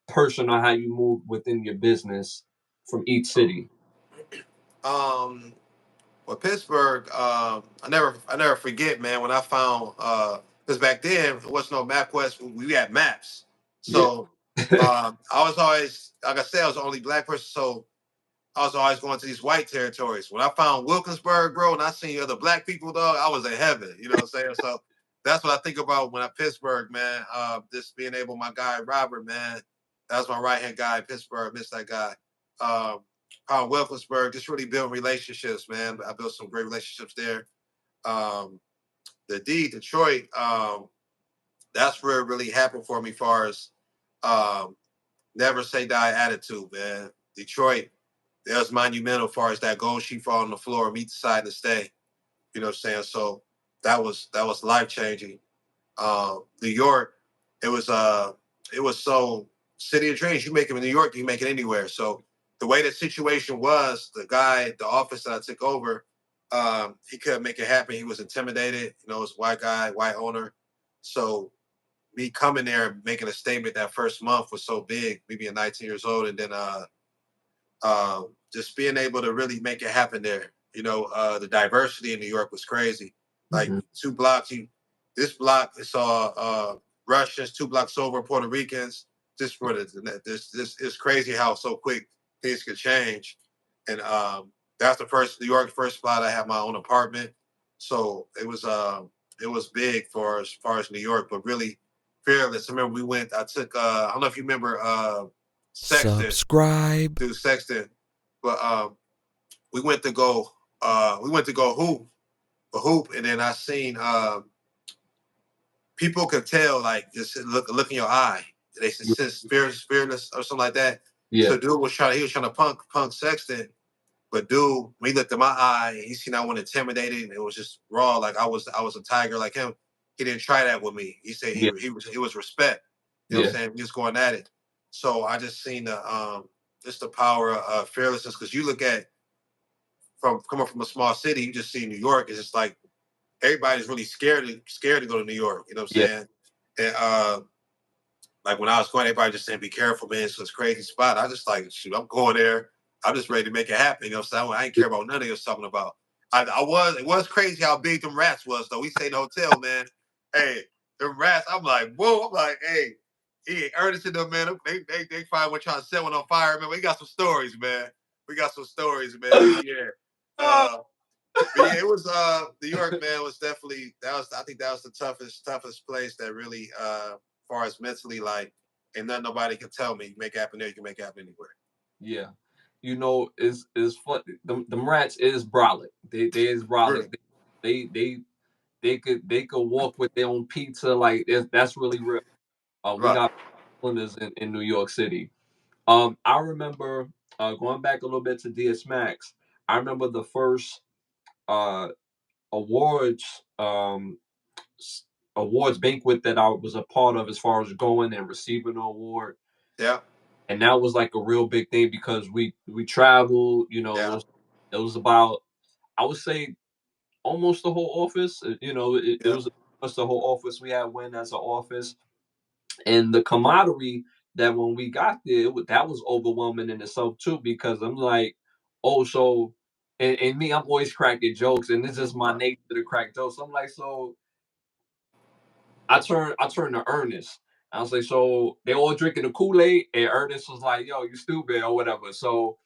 person, on how you move within your business from each city? Um, well, Pittsburgh, I never forget, man, when I found because back then it wasn't no MapQuest, we had maps. Yeah. So I was always, like I said, I was the only black person. So I was always going to these white territories. When I found Wilkinsburg, bro, and I seen other black people, dog, I was in heaven. You know what I'm saying? So that's what I think about when I Pittsburgh, man. Just being able, my guy Robert, man, that was my right hand guy in Pittsburgh. Miss that guy. Found Wilkinsburg, just really building relationships, man. I built some great relationships there. Um, Detroit, that's where it really happened for me, as far as um, never say die attitude, man. Detroit, that was monumental, as far as that gold sheet fall on the floor, meet the side and stay. You know what I'm saying? So that was life changing. New York, it was so city of dreams. You make it in New York, you make it anywhere. So the way the situation was, the office that I took over, he couldn't make it happen. He was intimidated. It's a white guy, white owner. So me coming there, making a statement that first month was so big. Me being 19 years old, and then just being able to really make it happen there. The diversity in New York was crazy. Like, Mhm. 2 blocks, this block is all Russians, 2 blocks over Puerto Ricans. Just for this is crazy how so quick things could change. And that's the first New York first spot. I had my own apartment, so it was big for as far as New York, but really fearless. I remember we went. I took. I don't know if you remember Sexton, Subscribe. dude Sexton, but we went to go hoop, and then I seen people could tell, like, just look in your eye. They said fearless or something like that. Yeah. So dude was trying to punk Sexton, But dude, when he looked in my eye, he seen I wasn't intimidated, and it was just raw. Like I was a tiger like him. He didn't try that with me. He said Yeah, he was respect. You know what yeah, I'm saying? We just going at it. So I just seen the just the power of fearlessness. Because you look at from coming from a small city, you just see New York. It's just like everybody's really scared to go to New York. You know what I'm yeah, saying? And like when I was going, everybody just saying, "Be careful, man. It's a crazy spot." I just like, shoot, I'm going there. I'm just ready to make it happen. You know what I'm saying? I ain't care about none of you talking about. It was crazy how big them rats was though. We stayed in the hotel, man. Hey, them rats. I'm like, whoa. I'm like, hey, he ain't Ernest in them, man. They probably were trying to set one on fire, man. We got some stories, man. We got some stories, man. But yeah. oh, But yeah, it was New York, man, was definitely that was I think that was the toughest place that really as far as mentally like ain't nothing nobody can tell me. You make it happen there, you can make it happen anywhere. yeah. It's fun. Them rats is brolic. They is brolic. True. They they could walk with their own pizza. Like that's really real. We Right. got winners in New York City. I remember going back a little bit to DS Max. I remember the first uh awards awards banquet that I was a part of, as far as going and receiving an award, Yeah. and that was like a real big thing because we traveled. Yeah. It was about, I would say, almost the whole office. It Yeah. was almost the whole office. We had win as an office, and the camaraderie that when we got there, that was overwhelming in itself too. Because I'm like, oh, so, and me, I'm always cracking jokes, and it's just my Right. nature to crack jokes. I'm like, so I turned to Ernest. I was like, so they all drinking the Kool-Aid, and Ernest was like, yo, you stupid or whatever. So,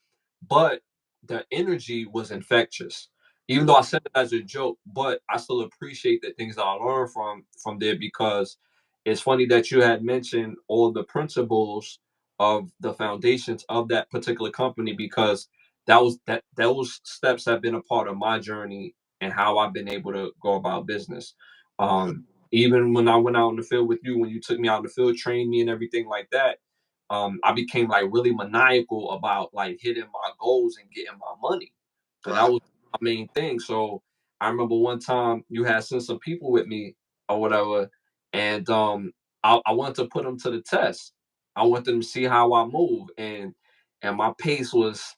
but the energy was infectious. Even though I said it as a joke, but I still appreciate the things that I learned from there, because it's funny that you had mentioned all the principles of the foundations of that particular company, because those steps have been a part of my journey and how I've been able to go about business. Yeah. Even when I went out in the field with you, when you took me out in the field, trained me and everything like that, I became like really maniacal about like hitting my goals and getting my money. So that Right. was my main thing. So I remember one time you had sent some people with me or whatever, and I wanted to put them to the test. I want them to see how I move, and my pace was,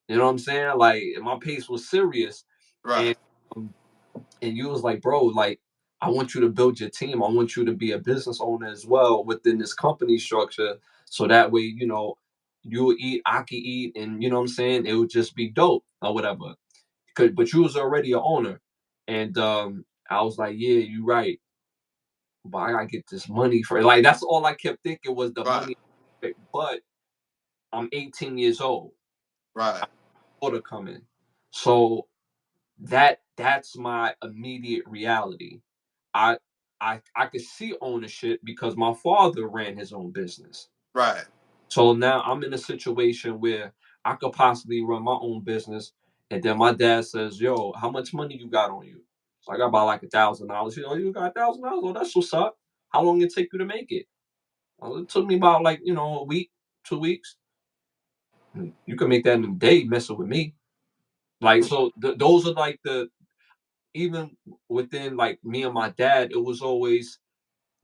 you know what I'm saying? Like my pace was serious, and Right. um, and you was like, bro, like, I want you to build your team. I want you to be a business owner as well within this company structure. So that way, you will eat, I can eat, and you know what I'm saying? It would just be dope or whatever. But you was already an owner. And I was like, yeah, you right. But I gotta get this money for it. Like that's all I kept thinking was the Right. money. But I'm 18 years old. Right. Order coming. So that's my immediate reality. I I could see ownership because my father ran his own business. Right. So now I'm in a situation where I could possibly run my own business, and then my dad says, "Yo, how much money you got on you?" So I got about like $1,000. You got $1,000? Oh, that's what's up. How long it take you to make it? Well, it took me about like a week, 2 weeks. You can make that in a day messing with me. Like so, those are like the even within like me and my dad, it was always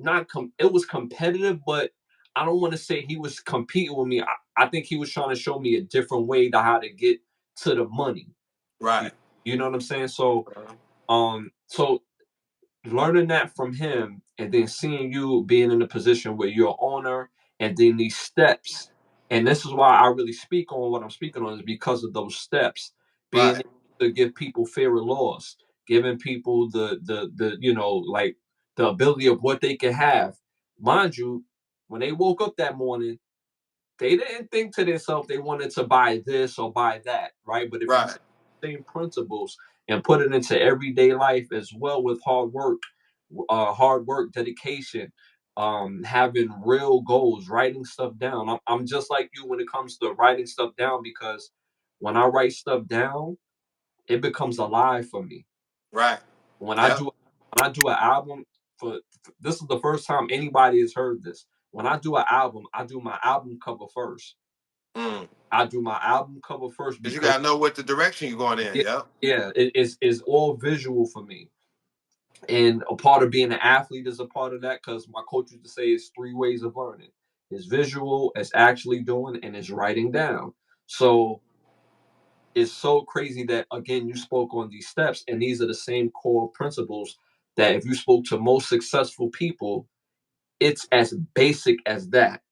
not it was competitive, but I don't want to say he was competing with me. I think he was trying to show me a different way to how to get to the money. You, Right. you know what I'm saying? So Uh-huh. so learning that from him, and then seeing you being in a position where you're an owner, and then these steps, and this is why I really speak on what I'm speaking on, is because of those steps, being Right. able to give people fear of loss, giving people the like the ability of what they can have. Mind you, when they woke up that morning, they didn't think to themselves they wanted to buy this or buy that, right? But if you Right. take the same principles and put it into everyday life as well, with hard work, dedication, having real goals, writing stuff down. I'm just like you when it comes to writing stuff down, because when I write stuff down, it becomes alive for me. Right. When I Yep. do when I do an album, this is the first time anybody has heard this. When I do an album, I do my album cover first. I do my album cover first Because you because gotta know what the direction you're going in. Yep. it's all visual for me. And a part of being an athlete is a part of that because my coach used to say it's 3 ways of learning. It's visual, it's actually doing, and it's writing down. So it's so crazy that, again, you spoke on these steps, and these are the same core principles that if you spoke to most successful people, it's as basic as that.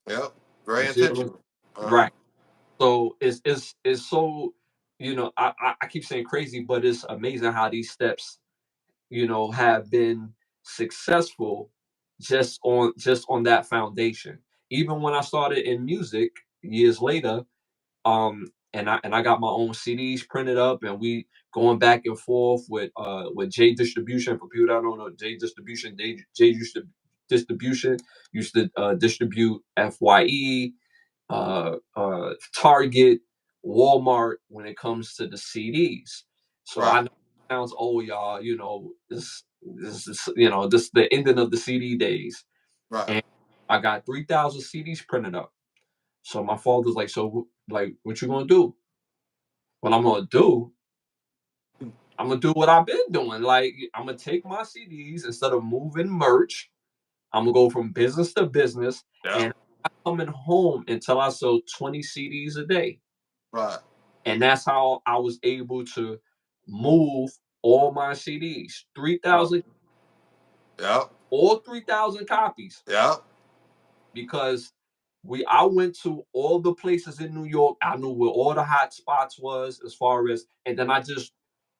Yep. Very You see what I'm saying? intentional. Uh-huh. Right. So it's so, I keep saying crazy, but it's amazing how these steps, have been successful just on that foundation. Even when I started in music years later, and I got my own CDs printed up, and we going back and forth with J Distribution. For people that don't know, Distribution used to distribute FYE, Target, Walmart when it comes to the CDs. So I Right. know it sounds old, y'all. This is this the ending of the CD days, Right. and I got 3,000 CDs printed up. So my father's like, so like, what you gonna do? What I'm gonna do? I'm gonna do what I've been doing. Like, I'm gonna take my CDs instead of moving merch. I'm gonna go from business to business, Yep. and I'm coming home until I sell 20 CDs a day. Right. And that's how I was able to move all my CDs, Yep. 3,000, Yep. all 3,000 copies, Yep. because I went to all the places in New York. I knew where all the hot spots was as far as, and then I just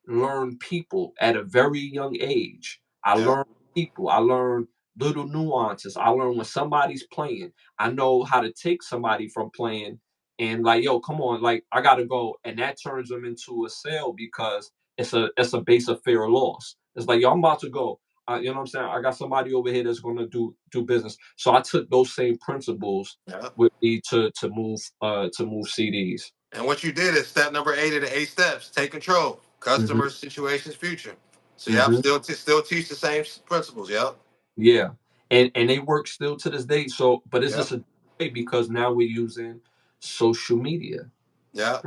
learned people at a very young age. I Yep. learned people. I learned little nuances. I learned when somebody's playing. I know how to take somebody from playing and like, yo, come on, like I gotta go, and that turns them into a sale because it's a base of fear of loss. It's like, yo, I'm about to go. You know what I'm saying? I got somebody over here that's gonna do business. So I took those same principles Yep. with me to move CDs. And what you did is step number 8 of the 8 steps. Take control. Hmm. Customers, situations, future. So yep, Hmm. still teach the same principles. Yep. Yeah, and they work still to this day. So, but it's just Yep. a way because now we're using social media. Yep.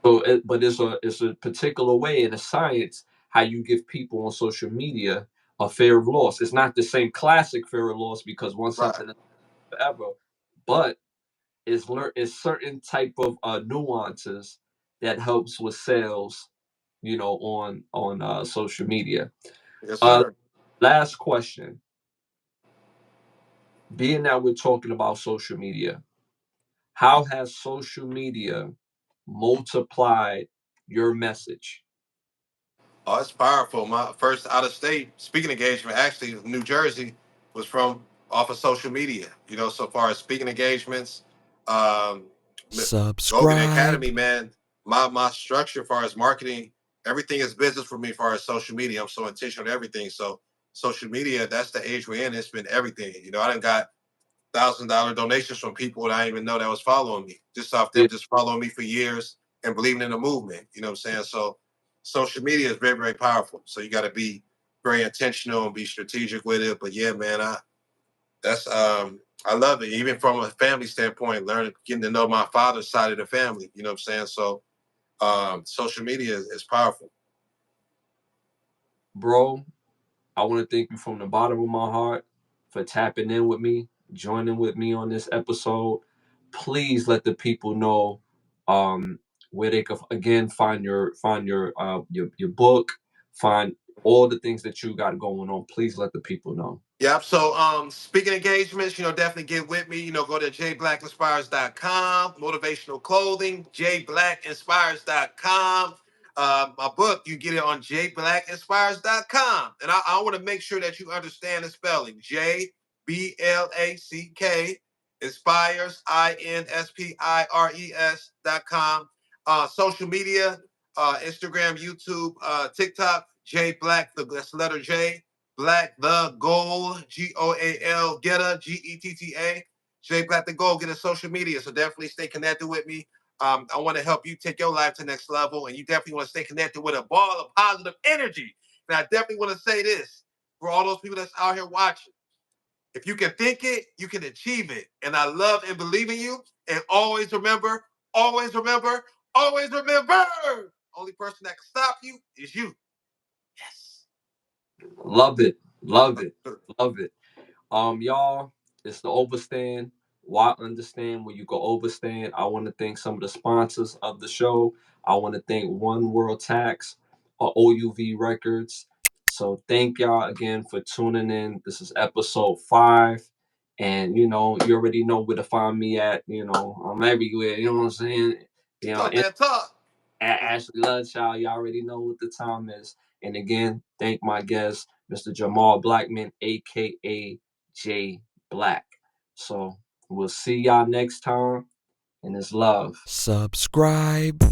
So, but it's a particular way in a science how you give people on social media a fear of loss. It's not the same classic fear of loss because once Right. something is forever, but it's certain type of nuances that helps with sales, on social media. Yes, Uh, sir. Last question. Being that we're talking about social media, how has social media multiplied your message? Oh, it's powerful. My first out of state speaking engagement, actually, in New Jersey, was from off of social media. So far as speaking engagements, um, Gogan Subscribe. Academy, man, my structure as far as marketing, everything is business for me as far as social media. I'm so intentional on everything. So social media, that's the age we're in. It's been everything. I done got $1,000 donations from people that I didn't even know that was following me, just off them Yeah. just following me for years and believing in the movement. You know what I'm saying? So social media is very, very powerful. So you got to be very intentional and be strategic with it. But yeah, man, I love it. Even from a family standpoint, getting to know my father's side of the family. You know what I'm saying? So social media is powerful. Bro, I want to thank you from the bottom of my heart for tapping in with me, joining with me on this episode. Please let the people know where they can again find your book, find all the things that you got going on. Please let the people know. Yep. So speaking engagements, definitely get with me. Go to jblackinspires.com, motivational clothing, jblackinspires.com. My book, you get it on jblackinspires.com. And I want to make sure that you understand the spelling. JBLACK inspires, INSPIRES.com. Social media, Instagram, YouTube, TikTok, J Black, that's the letter J. Black the Goal, GOAL, Getter, GETTA. Jay Black the Goal, get a social media. So definitely stay connected with me. I want to help you take your life to the next level, and you definitely want to stay connected with a ball of positive energy. And I definitely want to say this for all those people that's out here watching. If you can think it, you can achieve it. And I love and believe in you. And always remember, always remember, always remember. Only person that can stop you is you. Yes. Love it. Love it. Love it. Y'all, it's the Overstand. Why understand when you go overstand? I want to thank some of the sponsors of the show. I want to thank One World Tax, OUV Records. So thank y'all again for tuning in. This is episode 5. And you already know where to find me at. I'm everywhere. You know what I'm saying? Talk that talk. At Ashley Lovechild, you already know what the time is. And again, thank my guest, Mr. Jamar Blackmon, aka J Black. So we'll see y'all next time, and it's love. Subscribe.